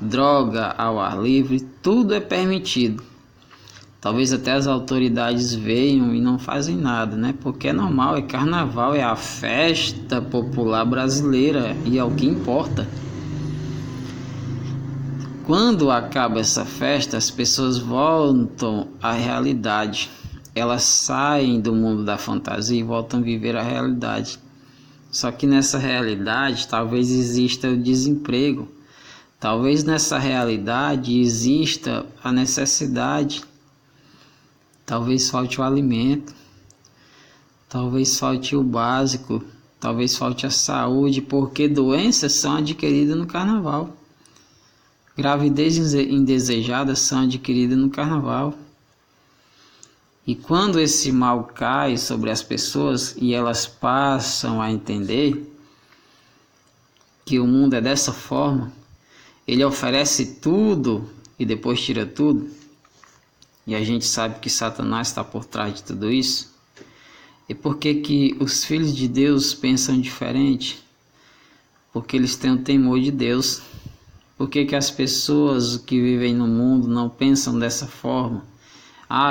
droga ao ar livre, tudo é permitido. Talvez até as autoridades venham e não fazem nada, né? Porque é normal, é carnaval, é a festa popular brasileira e é o que importa. Quando acaba essa festa, as pessoas voltam à realidade. Elas saem do mundo da fantasia e voltam a viver a realidade. Só que nessa realidade talvez exista o desemprego. Talvez nessa realidade exista a necessidade. Talvez falte o alimento, talvez falte o básico, talvez falte a saúde, porque doenças são adquiridas no carnaval. Gravidez indesejada são adquiridas no carnaval. E quando esse mal cai sobre as pessoas e elas passam a entender que o mundo é dessa forma, ele oferece tudo e depois tira tudo, e a gente sabe que Satanás está por trás de tudo isso. E por que os filhos de Deus pensam diferente? Porque eles têm o temor de Deus. Por que as pessoas que vivem no mundo não pensam dessa forma?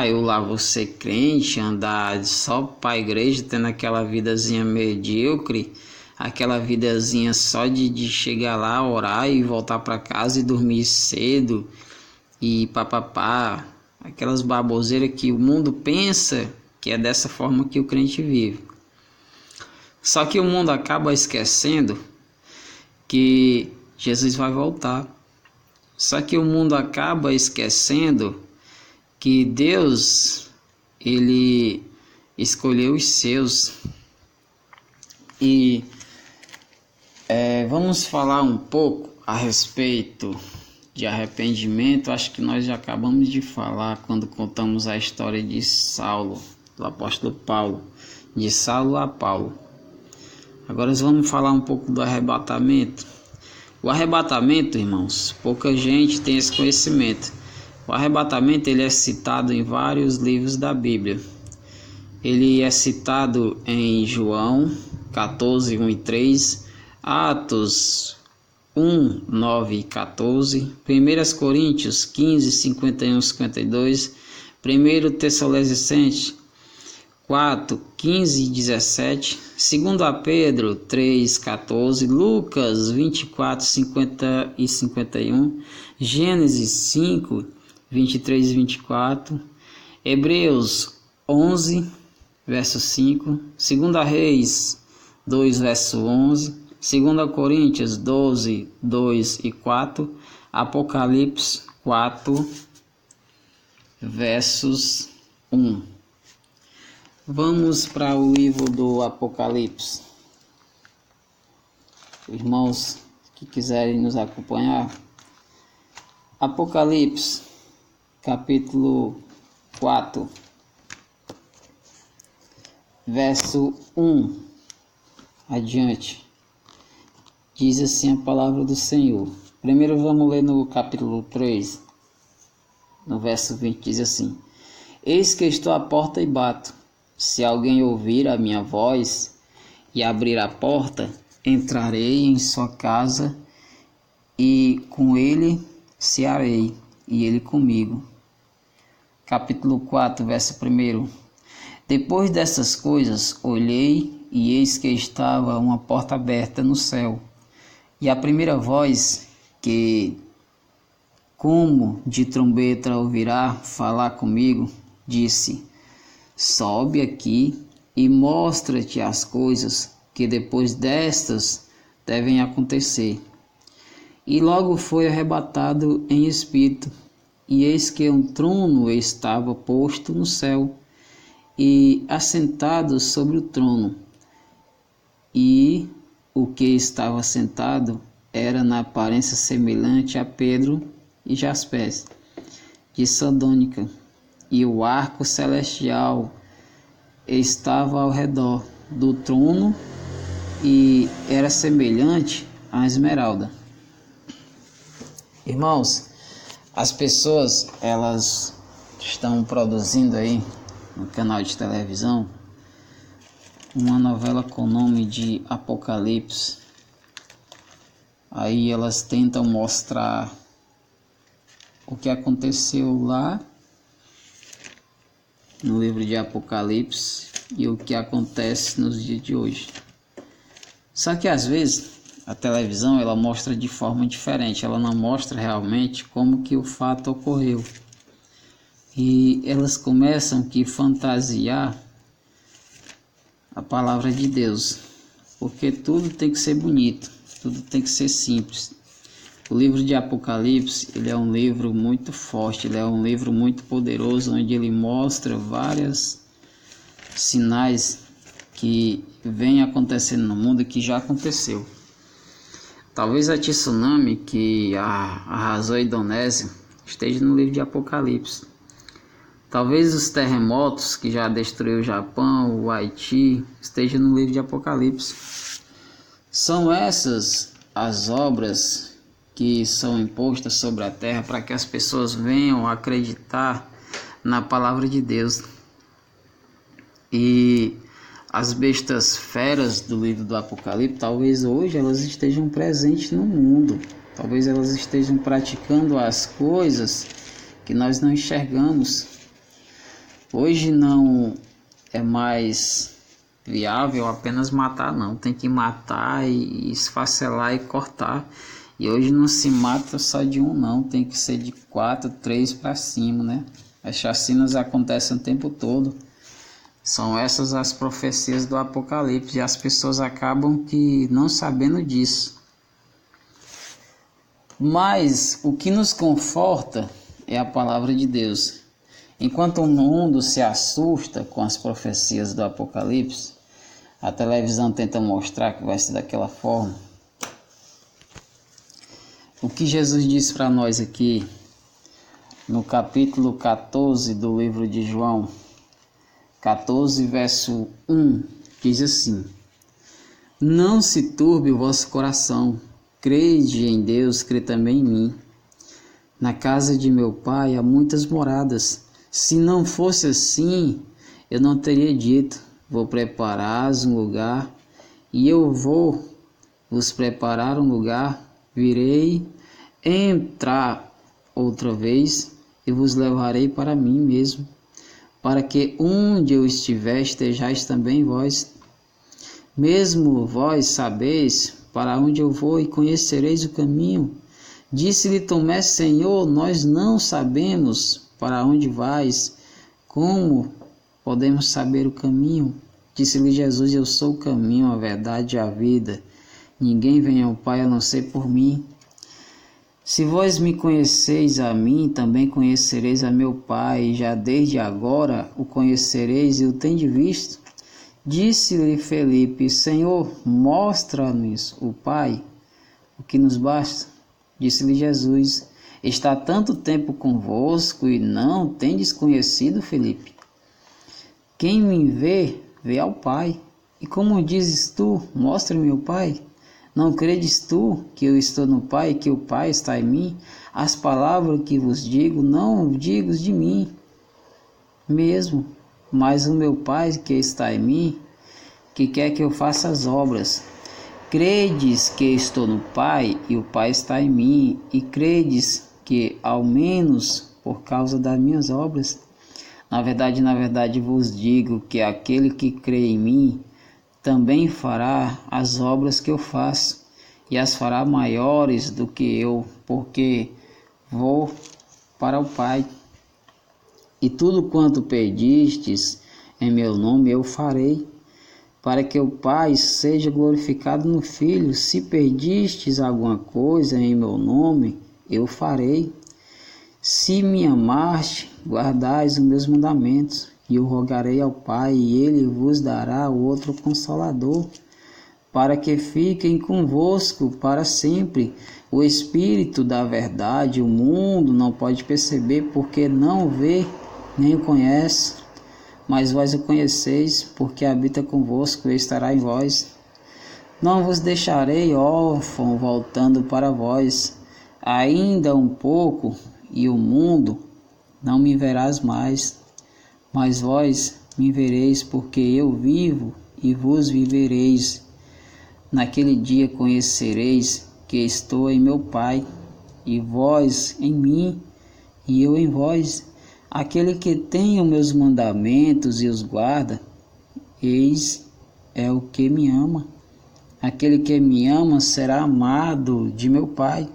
Eu lá vou ser crente, andar só para a igreja, tendo aquela vidazinha medíocre, aquela vidazinha só de chegar lá, orar e voltar para casa e dormir cedo e papapá, aquelas baboseiras que o mundo pensa que é dessa forma que o crente vive. Só que o mundo acaba esquecendo que Jesus vai voltar. Só que o mundo acaba esquecendo que Deus, ele escolheu os seus. E vamos falar um pouco a respeito de arrependimento. Acho que nós já acabamos de falar quando contamos a história de Saulo, do apóstolo Paulo, de Saulo a Paulo. Agora vamos falar um pouco do arrebatamento. O arrebatamento, irmãos, pouca gente tem esse conhecimento. O arrebatamento ele é citado em vários livros da Bíblia. Ele é citado em João 14, 1 e 3, Atos 1, 9 e 14, 1 Coríntios 15, 51 e 52, 1 Tessalonicenses 4, 15 e 17, 2 Pedro 3, 14, Lucas 24, 50 e 51, Gênesis 5, 23 e 24, Hebreus 11, verso 5, 2 Reis 2, verso 11, 2 Coríntios 12, 2 e 4, Apocalipse 4, versos 1. Vamos para o livro do Apocalipse. Irmãos que quiserem nos acompanhar. Apocalipse, capítulo 4, verso 1 adiante. Diz assim a palavra do Senhor. Primeiro vamos ler no capítulo 3, no verso 20, diz assim: Eis que estou à porta e bato. Se alguém ouvir a minha voz e abrir a porta, entrarei em sua casa e com ele cearei, e ele comigo. Capítulo 4, verso 1. Depois dessas coisas, olhei e eis que estava uma porta aberta no céu. E a primeira voz que, como de trombeta, ouvirá falar comigo, disse: Sobe aqui e mostra-te as coisas que depois destas devem acontecer. E logo foi arrebatado em espírito, e eis que um trono estava posto no céu, e assentado sobre o trono. E o que estava sentado era na aparência semelhante a Pedro e Jaspés, de sardônica, e o arco celestial estava ao redor do trono e era semelhante à esmeralda. Irmãos, as pessoas elas estão produzindo aí no canal de televisão uma novela com o nome de Apocalipse. Aí elas tentam mostrar o que aconteceu lá no livro de Apocalipse e o que acontece nos dias de hoje. Só que às vezes a televisão ela mostra de forma diferente, ela não mostra realmente como que o fato ocorreu. E elas começam a fantasiar a palavra de Deus, porque tudo tem que ser bonito, tudo tem que ser simples. O livro de Apocalipse, ele é um livro muito forte, ele é um livro muito poderoso, onde ele mostra vários sinais que vem acontecendo no mundo e que já aconteceu. Talvez a tsunami que arrasou a Indonésia esteja no livro de Apocalipse. Talvez os terremotos que já destruiu o Japão, o Haiti, estejam no livro de Apocalipse. São essas as obras que são impostas sobre a terra para que as pessoas venham acreditar na palavra de Deus. E as bestas feras do livro do Apocalipse, talvez hoje elas estejam presentes no mundo. Talvez elas estejam praticando as coisas que nós não enxergamos. Hoje não é mais viável apenas matar, não. Tem que matar e esfacelar e cortar. E hoje não se mata só de um, não. Tem que ser de 4, 3 para cima, né? As chacinas acontecem o tempo todo. São essas as profecias do Apocalipse e as pessoas acabam que não sabendo disso. Mas o que nos conforta é a palavra de Deus. Enquanto o mundo se assusta com as profecias do Apocalipse, a televisão tenta mostrar que vai ser daquela forma. O que Jesus disse para nós aqui, no capítulo 14 do livro de João, 14, verso 1, diz assim: Não se turbe o vosso coração, crede em Deus, crê também em mim. Na casa de meu pai há muitas moradas. Se não fosse assim, eu não teria dito, vou preparar-vos um lugar, e eu vou vos preparar um lugar, virei entrar outra vez, e vos levarei para mim mesmo, para que onde eu estiver, estejais também vós. Mesmo vós sabeis para onde eu vou e conhecereis o caminho. Disse-lhe Tomé: Senhor, nós não sabemos para onde vais, como podemos saber o caminho? Disse-lhe Jesus: Eu sou o caminho, a verdade e a vida. Ninguém vem ao Pai a não ser por mim. Se vós me conheceis a mim, também conhecereis a meu Pai, e já desde agora o conhecereis e o tendes visto. Disse-lhe Felipe: Senhor, mostra-nos o Pai, o que nos basta. Disse-lhe Jesus: Está tanto tempo convosco e não tendes conhecido, Felipe? Quem me vê, vê ao Pai. E como dizes tu, mostra-me o Pai? Não credes tu que eu estou no Pai e que o Pai está em mim? As palavras que vos digo, não digo de mim mesmo, mas o meu Pai que está em mim, que quer que eu faça as obras. Credes que estou no Pai e o Pai está em mim, e credes que, ao menos por causa das minhas obras, na verdade vos digo que aquele que crê em mim também fará as obras que eu faço, e as fará maiores do que eu, porque vou para o Pai. E tudo quanto pedistes em meu nome eu farei, para que o Pai seja glorificado no Filho. Se pedistes alguma coisa em meu nome, eu farei. Se me amaste, guardais os meus mandamentos, e eu rogarei ao Pai, e ele vos dará outro Consolador, para que fiquem convosco para sempre, o Espírito da verdade. O mundo não pode perceber, porque não o vê, nem o conhece, mas vós o conheceis, porque habita convosco e estará em vós. Não vos deixarei órfão, voltando para vós. Ainda um pouco, e o mundo não me verás mais, mas vós me vereis, porque eu vivo e vos vivereis. Naquele dia conhecereis que estou em meu Pai, e vós em mim, e eu em vós. Aquele que tem os meus mandamentos e os guarda, eis é o que me ama. Aquele que me ama será amado de meu Pai,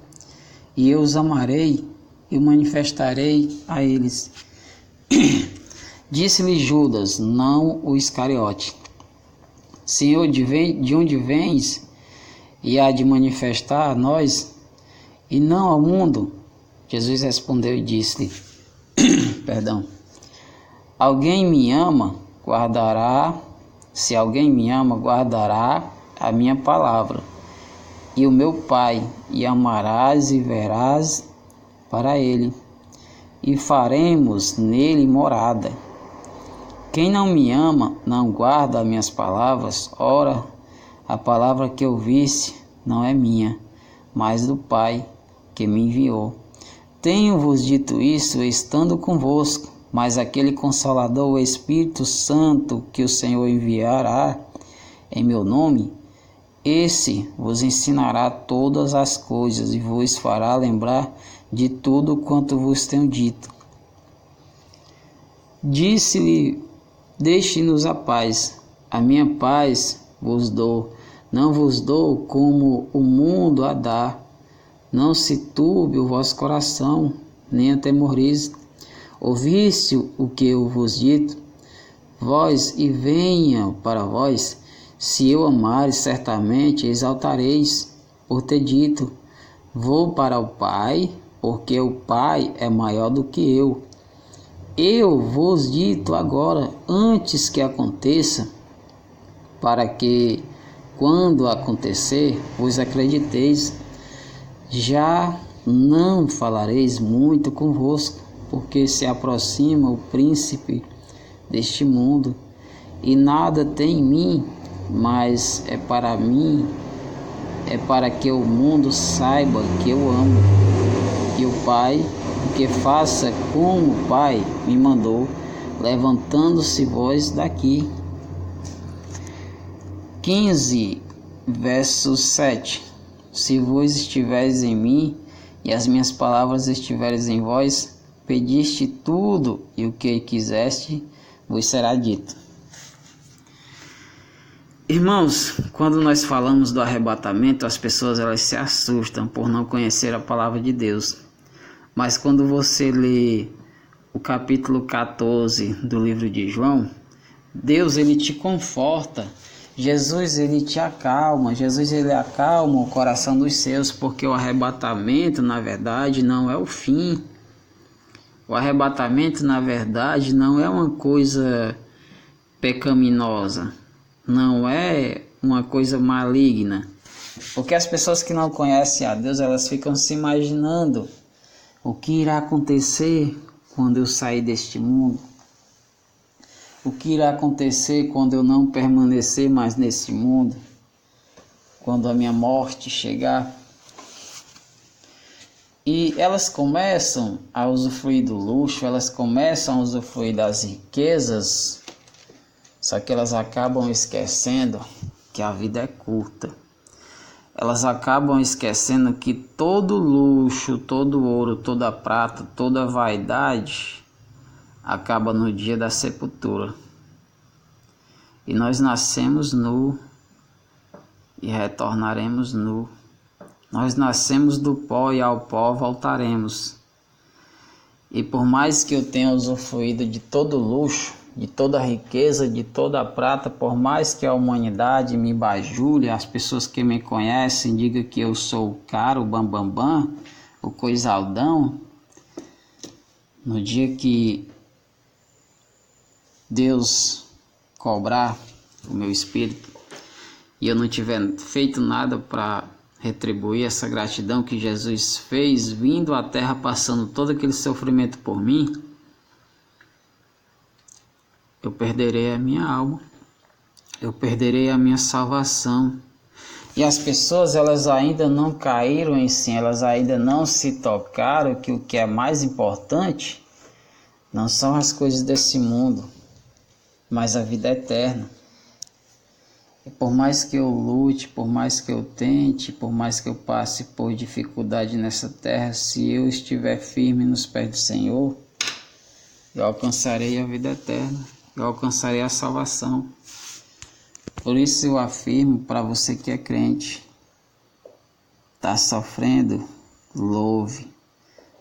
e eu os amarei e o manifestarei a eles. Disse-lhe Judas, não o Iscariote: Senhor, de onde vens? E há de manifestar a nós, e não ao mundo? Jesus respondeu e disse-lhe, Alguém me ama, guardará, se alguém me ama, guardará a minha palavra, e o meu Pai, e amarás e verás para ele, e faremos nele morada. Quem não me ama, não guarda as minhas palavras, ora, a palavra que ouvisse não é minha, mas do Pai que me enviou. Tenho-vos dito isso estando convosco, mas aquele Consolador, o Espírito Santo, que o Senhor enviará em meu nome, esse vos ensinará todas as coisas e vos fará lembrar de tudo quanto vos tenho dito. Disse-lhe: deixe-nos a paz, a minha paz vos dou, não vos dou como o mundo a dá. Não se turbe o vosso coração, nem atemorize. Ouviste o que eu vos dito? Vós e venha para vós. Se eu amares, certamente exaltareis, por ter dito: vou para o Pai, porque o Pai é maior do que eu. Eu vos dito agora, antes que aconteça, para que, quando acontecer, vos acrediteis. Já não falareis muito convosco, porque se aproxima o príncipe deste mundo, e nada tem em mim, mas é para mim, é para que o mundo saiba que eu amo, e o Pai, que faça como o Pai me mandou, levantando-se vós daqui. 15, verso 7. Se vós estiveres em mim, e as minhas palavras estiveres em vós, pediste tudo, e o que quiseste vos será dito. Irmãos, quando nós falamos do arrebatamento, as pessoas elas se assustam por não conhecer a palavra de Deus. Mas quando você lê o capítulo 14 do livro de João, Deus ele te conforta. Jesus ele te acalma. Jesus ele acalma o coração dos seus, porque o arrebatamento, na verdade, não é o fim. O arrebatamento, na verdade, não é uma coisa pecaminosa. Não é uma coisa maligna. Porque as pessoas que não conhecem a Deus, elas ficam se imaginando o que irá acontecer quando eu sair deste mundo? O que irá acontecer quando eu não permanecer mais nesse mundo? Quando a minha morte chegar? E elas começam a usufruir do luxo, elas começam a usufruir das riquezas, só que elas acabam esquecendo que a vida é curta. Elas acabam esquecendo que todo luxo, todo ouro, toda prata, toda vaidade acaba no dia da sepultura. E nós nascemos nu e retornaremos nu. Nós nascemos do pó e ao pó voltaremos. E por mais que eu tenha usufruído de todo luxo, de toda a riqueza, de toda a prata, por mais que a humanidade me bajule, as pessoas que me conhecem digam que eu sou o cara, o bambambam, o coisaldão, no dia que Deus cobrar o meu espírito e eu não tiver feito nada para retribuir essa gratidão que Jesus fez, vindo à terra, passando todo aquele sofrimento por mim, eu perderei a minha alma, eu perderei a minha salvação. E as pessoas elas ainda não caíram em si, elas ainda não se tocaram que o que é mais importante não são as coisas desse mundo, mas a vida eterna. E por mais que eu lute, por mais que eu tente, por mais que eu passe por dificuldade nessa terra, se eu estiver firme nos pés do Senhor, eu alcançarei a vida eterna, eu alcançarei a salvação. Por isso eu afirmo para você que é crente, está sofrendo, louve.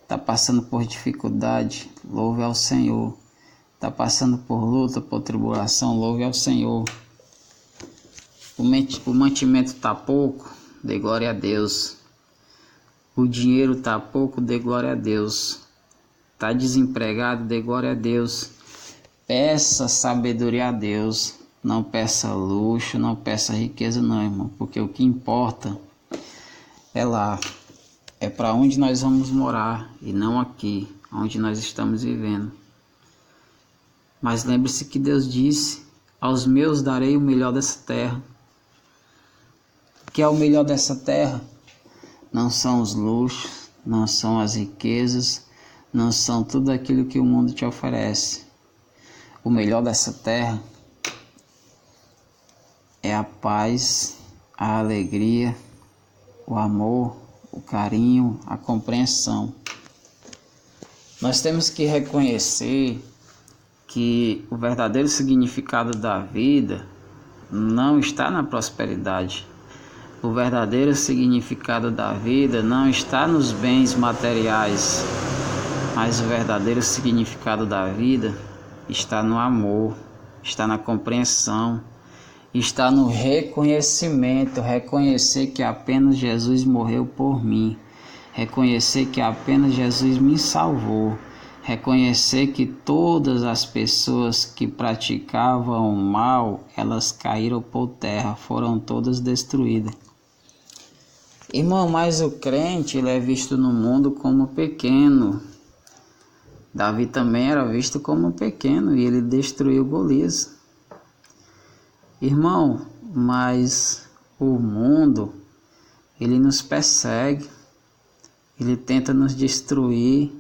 Está passando por dificuldade, louve ao Senhor. Está passando por luta, por tribulação, louve ao Senhor. O mantimento está pouco, dê glória a Deus. O dinheiro está pouco, dê glória a Deus. Está desempregado, dê glória a Deus. Peça sabedoria a Deus. Não peça luxo, não peça riqueza não, irmão. Porque o que importa é lá, é para onde nós vamos morar e não aqui, onde nós estamos vivendo. Mas lembre-se que Deus disse: aos meus darei o melhor dessa terra. O que é o melhor dessa terra? Não são os luxos, não são as riquezas, não são tudo aquilo que o mundo te oferece. O melhor dessa terra é a paz, a alegria, o amor, o carinho, a compreensão. Nós temos que reconhecer que o verdadeiro significado da vida não está na prosperidade. O verdadeiro significado da vida não está nos bens materiais, mas o verdadeiro significado da vida está no amor, está na compreensão, está no reconhecimento, reconhecer que apenas Jesus morreu por mim, reconhecer que apenas Jesus me salvou, reconhecer que todas as pessoas que praticavam o mal, elas caíram por terra, foram todas destruídas. Irmão, mas o crente ele é visto no mundo como pequeno. Davi também era visto como pequeno e ele destruiu Golias. Irmão, mas o mundo, ele nos persegue, ele tenta nos destruir,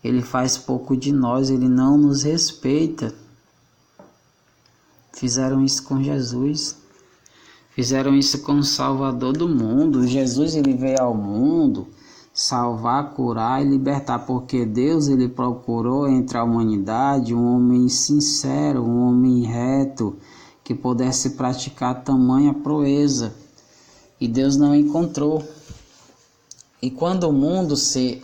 ele faz pouco de nós, ele não nos respeita. Fizeram isso com Jesus, fizeram isso com o Salvador do mundo. Jesus ele veio ao mundo salvar, curar e libertar, porque Deus ele procurou entre a humanidade um homem sincero, um homem reto, que pudesse praticar tamanha proeza, e Deus não encontrou. E quando o mundo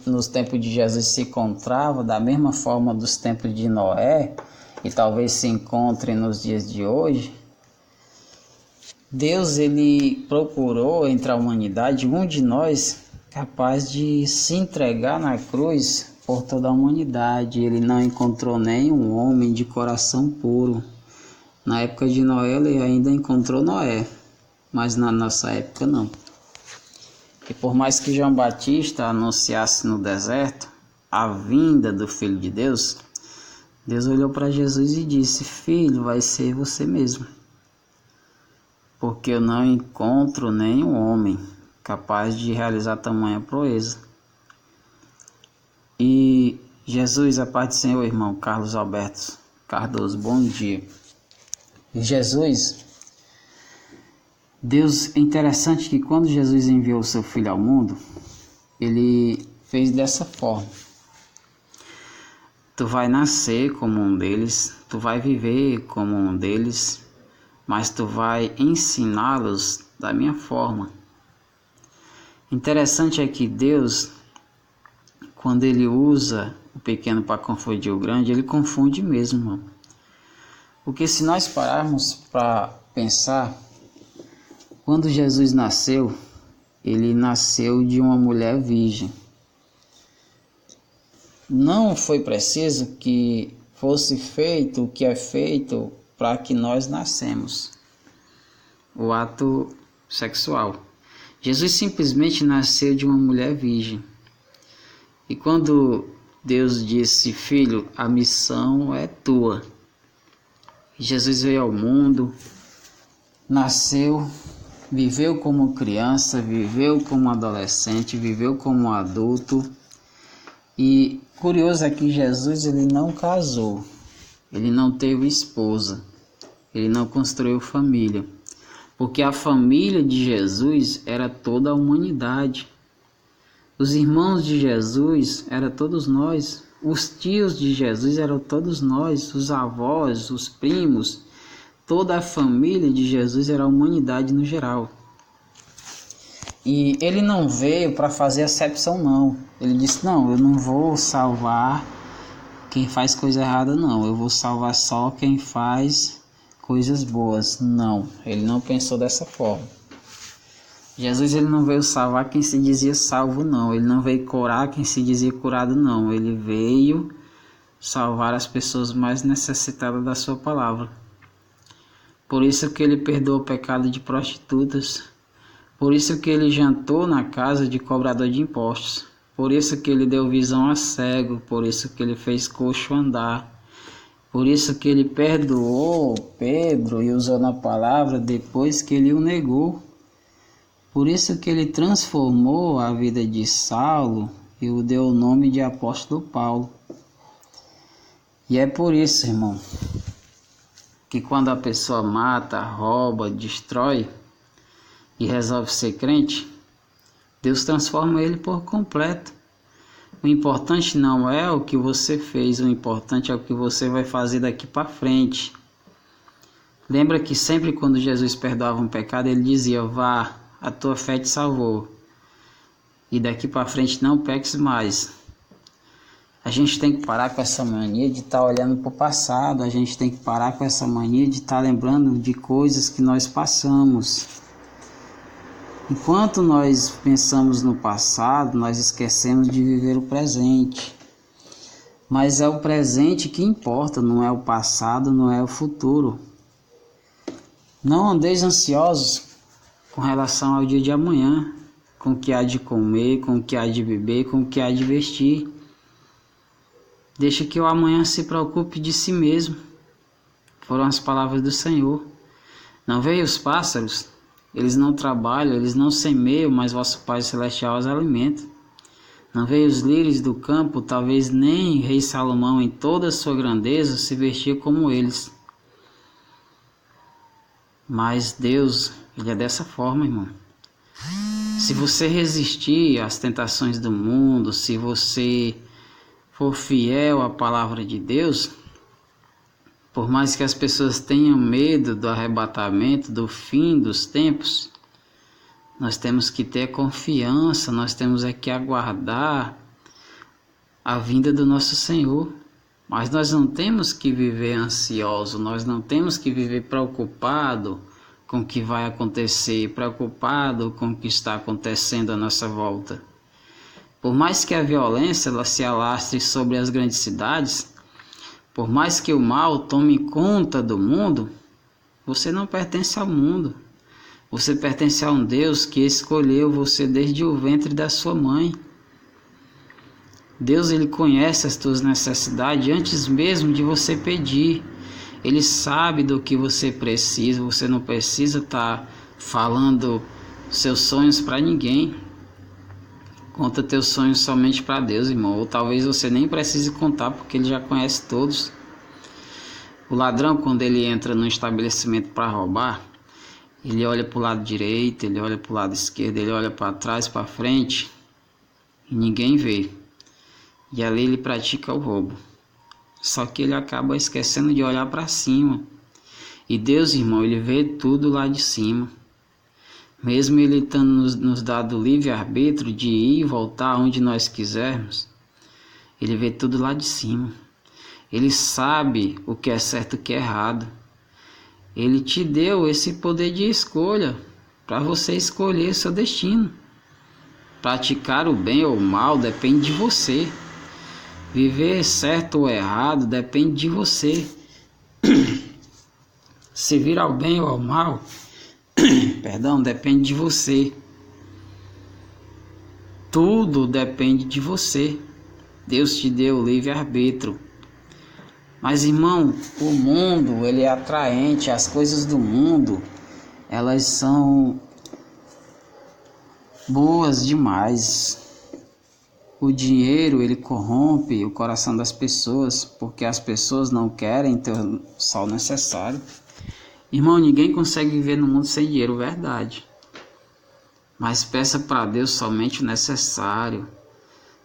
nos tempos de Jesus se encontrava da mesma forma dos tempos de Noé, e talvez se encontre nos dias de hoje, Deus ele procurou entre a humanidade um de nós capaz de se entregar na cruz por toda a humanidade. Ele não encontrou nenhum homem de coração puro. Na época de Noé ele ainda encontrou Noé, mas na nossa época não. E por mais que João Batista anunciasse no deserto a vinda do Filho de Deus, Deus olhou para Jesus e disse: filho, vai ser você mesmo, porque eu não encontro nenhum homem capaz de realizar tamanha proeza. E Jesus, a paz do Senhor, irmão Carlos Alberto Cardoso, bom dia. E Jesus, Deus, é interessante que quando Jesus enviou o seu Filho ao mundo, ele fez dessa forma: tu vai nascer como um deles, tu vai viver como um deles, mas tu vai ensiná-los da minha forma. Interessante é que Deus, quando ele usa o pequeno para confundir o grande, ele confunde mesmo, irmão. Porque se nós pararmos para pensar, quando Jesus nasceu, ele nasceu de uma mulher virgem. Não foi preciso que fosse feito o que é feito para que nós nascemos, o ato sexual. Jesus simplesmente nasceu de uma mulher virgem. E quando Deus disse: filho, a missão é tua. Jesus veio ao mundo, nasceu, viveu como criança, viveu como adolescente, viveu como adulto. E curioso é que Jesus ele não casou, ele não teve esposa, ele não construiu família, porque a família de Jesus era toda a humanidade. Os irmãos de Jesus eram todos nós, os tios de Jesus eram todos nós, os avós, os primos, toda a família de Jesus era a humanidade no geral. E ele não veio para fazer acepção não. Ele disse: não, eu não vou salvar quem faz coisa errada não, eu vou salvar só quem faz coisas boas. Não, ele não pensou dessa forma. Jesus ele não veio salvar quem se dizia salvo não, ele não veio curar quem se dizia curado não, ele veio salvar as pessoas mais necessitadas da sua palavra. Por isso que ele perdoa o pecado de prostitutas, Por isso que ele jantou na casa de cobrador de impostos. Por isso que ele deu visão a cego. Por isso que ele fez coxo andar. Por isso que ele perdoou Pedro e usou na palavra depois que ele o negou. Por isso que ele transformou a vida de Saulo e o deu o nome de apóstolo Paulo. E é por isso, irmão, que quando a pessoa mata, rouba, destrói e resolve ser crente, Deus transforma ele por completo. O importante não é o que você fez, o importante é o que você vai fazer daqui para frente. Lembra que sempre quando Jesus perdoava um pecado, ele dizia: vá, a tua fé te salvou. E daqui para frente não peques mais. A gente tem que parar com essa mania de estar olhando para o passado, a gente tem que parar com essa mania de estar lembrando de coisas que nós passamos. Enquanto nós pensamos no passado, nós esquecemos de viver o presente. Mas é o presente que importa, não é o passado, não é o futuro. Não andeis ansiosos com relação ao dia de amanhã, com o que há de comer, com o que há de beber, com o que há de vestir. Deixa que o amanhã se preocupe de si mesmo. Foram as palavras do Senhor. Não veem os pássaros? Eles não trabalham, eles não semeiam, mas vosso Pai Celestial os alimenta. Não veem os lírios do campo? Talvez nem rei Salomão em toda a sua grandeza se vestia como eles. Mas Deus, Ele é dessa forma, irmão. Se você resistir às tentações do mundo, se você for fiel à palavra de Deus, por mais que as pessoas tenham medo do arrebatamento, do fim dos tempos, nós temos que ter confiança, nós temos que aguardar a vinda do nosso Senhor. Mas nós não temos que viver ansioso, nós não temos que viver preocupado com o que vai acontecer, preocupado com o que está acontecendo à nossa volta. Por mais que a violência ela se alastre sobre as grandes cidades, por mais que o mal tome conta do mundo, você não pertence ao mundo. Você pertence a um Deus que escolheu você desde o ventre da sua mãe. Deus, Ele conhece as tuas necessidades antes mesmo de você pedir. Ele sabe do que você precisa. Você não precisa estar falando seus sonhos para ninguém. Conta teus sonhos somente para Deus, irmão. Ou talvez você nem precise contar, porque Ele já conhece todos. O ladrão, quando ele entra no estabelecimento para roubar, ele olha para o lado direito, ele olha para o lado esquerdo, ele olha para trás, para frente, e ninguém vê. E ali ele pratica o roubo. Só que ele acaba esquecendo de olhar para cima. E Deus, irmão, Ele vê tudo lá de cima. Mesmo Ele tendo nos dado livre-arbítrio de ir e voltar onde nós quisermos, Ele vê tudo lá de cima. Ele sabe o que é certo e o que é errado. Ele te deu esse poder de escolha para você escolher seu destino. Praticar o bem ou o mal depende de você. Viver certo ou errado depende de você. Se vir ao bem ou ao mal, depende de você. Tudo depende de você. Deus te deu o livre-arbítrio. Mas, irmão, o mundo, ele é atraente. As coisas do mundo, elas são boas demais. O dinheiro, ele corrompe o coração das pessoas, porque as pessoas não querem ter o sal necessário. Irmão, ninguém consegue viver no mundo sem dinheiro, verdade. Mas peça para Deus somente o necessário,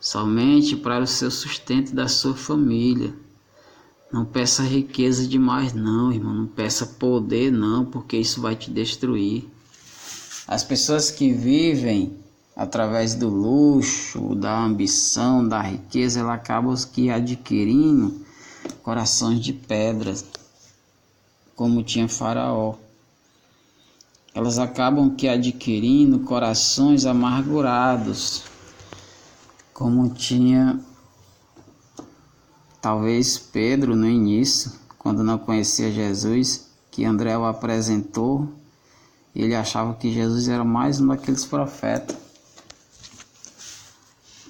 somente para o seu sustento da sua família. Não peça riqueza demais não, irmão. Não peça poder não, porque isso vai te destruir. As pessoas que vivem através do luxo, da ambição, da riqueza, elas acabam que adquirindo corações de pedras, como tinha Faraó. Elas acabam que adquirindo corações amargurados, como tinha talvez Pedro no início, quando não conhecia Jesus, que André o apresentou Ele achava que Jesus era mais um daqueles profetas.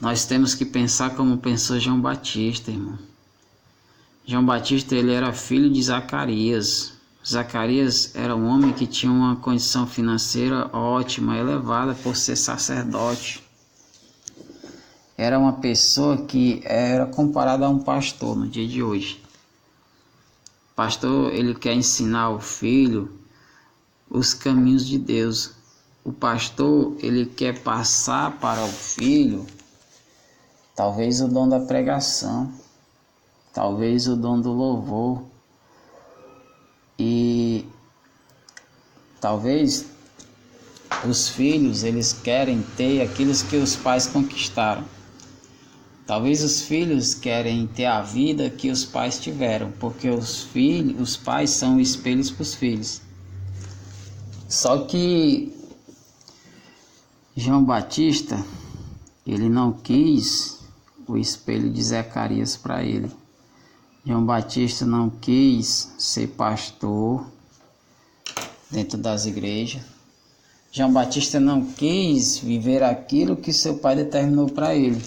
Nós temos que pensar como pensou João Batista, irmão. João Batista, ele era filho de Zacarias. Zacarias era um homem que tinha uma condição financeira ótima, elevada por ser sacerdote. Era uma pessoa que era comparada a um pastor no dia de hoje. O pastor, ele quer ensinar o filho os caminhos de Deus. O pastor, ele quer passar para o filho talvez o dom da pregação, talvez o dom do louvor, e talvez os filhos, eles querem ter aquilo que os pais conquistaram. Talvez os filhos querem ter a vida que os pais tiveram, porque os pais são espelhos para os filhos. Só que João Batista, ele não quis o espelho de Zacarias para ele. João Batista não quis ser pastor dentro das igrejas. João Batista não quis viver aquilo que seu pai determinou para ele,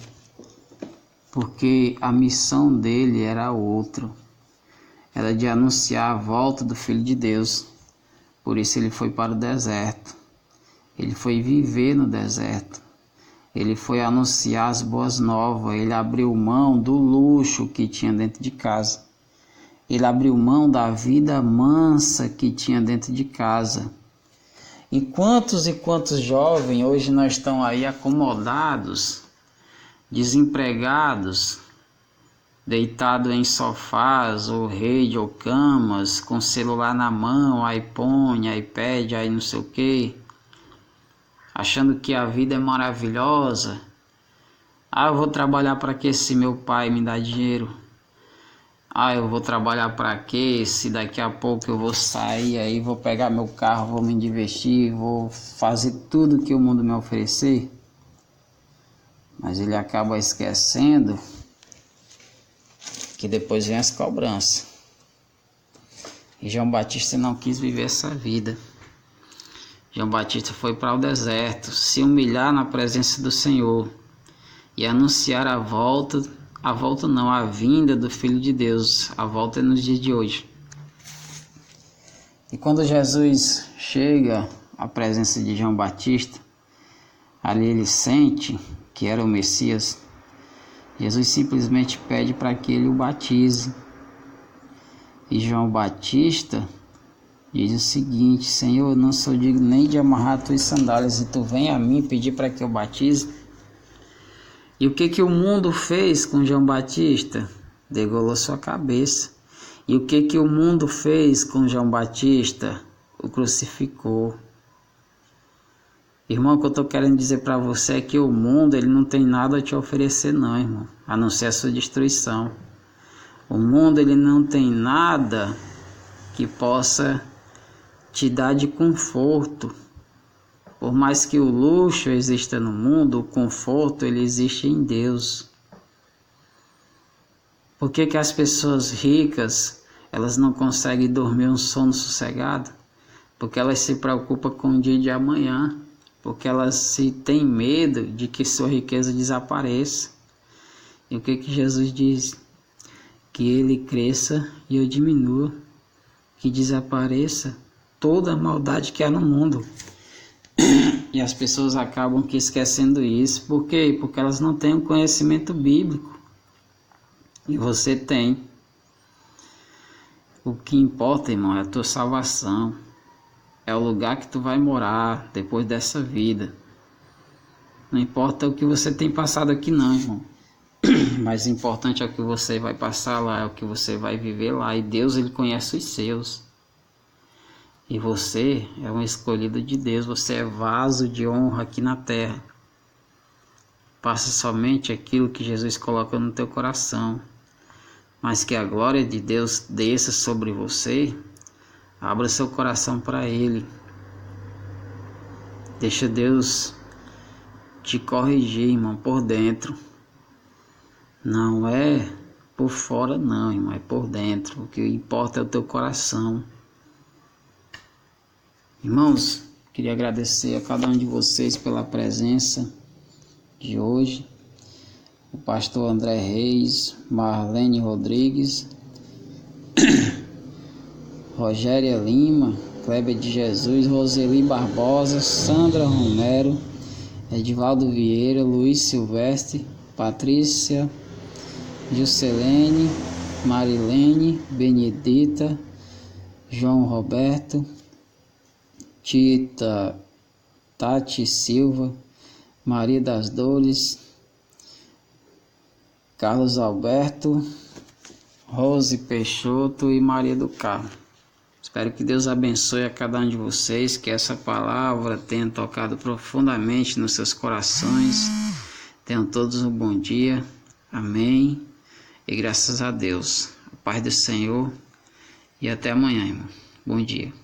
porque a missão dele era outra, era de anunciar a volta do Filho de Deus. Por isso ele foi para o deserto, ele foi viver no deserto, ele foi anunciar as boas novas, ele abriu mão do luxo que tinha dentro de casa, ele abriu mão da vida mansa que tinha dentro de casa. E quantos jovens hoje nós estão aí acomodados, desempregados, deitados em sofás ou rede ou camas, com celular na mão, iPhone, iPad, aí não sei o que, achando que a vida é maravilhosa. Eu vou trabalhar para que se meu pai me dá dinheiro? Eu vou trabalhar para quê se daqui a pouco eu vou sair aí, vou pegar meu carro, vou me divertir, vou fazer tudo que o mundo me oferecer? Mas ele acaba esquecendo que depois vem as cobranças. E João Batista não quis viver essa vida. João Batista foi para o deserto, se humilhar na presença do Senhor e anunciar a vinda do Filho de Deus. A volta é nos dias de hoje. E quando Jesus chega à presença de João Batista, ali ele sente que era o Messias. Jesus simplesmente pede para que ele o batize. E João Batista diz o seguinte: Senhor, eu não sou digno nem de amarrar tuas sandálias, e tu vem a mim pedir para que eu batize? E o que o mundo fez com João Batista? Degolou sua cabeça. E o que o mundo fez com João Batista? O crucificou. Irmão, o que eu estou querendo dizer para você é que o mundo, ele não tem nada a te oferecer não, irmão, a não ser a sua destruição. O mundo, ele não tem nada que possa te dar de conforto. Por mais que o luxo exista no mundo, o conforto, ele existe em Deus. Por que as pessoas ricas, elas não conseguem dormir um sono sossegado? Porque elas se preocupam com o dia de amanhã. Porque elas se têm medo de que sua riqueza desapareça. E o que Jesus diz? Que ele cresça e eu diminua. Que desapareça toda a maldade que há no mundo. E as pessoas acabam que esquecendo isso. Por quê? Porque elas não têm um conhecimento bíblico. E você tem. O que importa, irmão, é a tua salvação. É o lugar que tu vai morar depois dessa vida. Não importa o que você tem passado aqui não, irmão. Mas o importante é o que você vai passar lá, é o que você vai viver lá. E Deus, ele conhece os seus. E você é um escolhido de Deus. Você é vaso de honra aqui na terra. Faça somente aquilo que Jesus coloca no teu coração. Mas que a glória de Deus desça sobre você. Abra seu coração para Ele. Deixa Deus te corrigir, irmão, por dentro. Não é por fora não, irmão, é por dentro. O que importa é o teu coração. Irmãos, Queria agradecer a cada um de vocês pela presença de hoje. O pastor André Reis, Marlene Rodrigues, Rogéria Lima, Kleber de Jesus, Roseli Barbosa, Sandra Romero, Edivaldo Vieira, Luiz Silvestre, Patrícia, Juscelene, Marilene, Benedita, João Roberto, Tita, Tati Silva, Maria das Dores, Carlos Alberto, Rose Peixoto e Maria do Carmo. Espero que Deus abençoe a cada um de vocês, que essa palavra tenha tocado profundamente nos seus corações. Tenham todos um bom dia. Amém. E graças a Deus. A paz do Senhor. E até amanhã, irmão. Bom dia.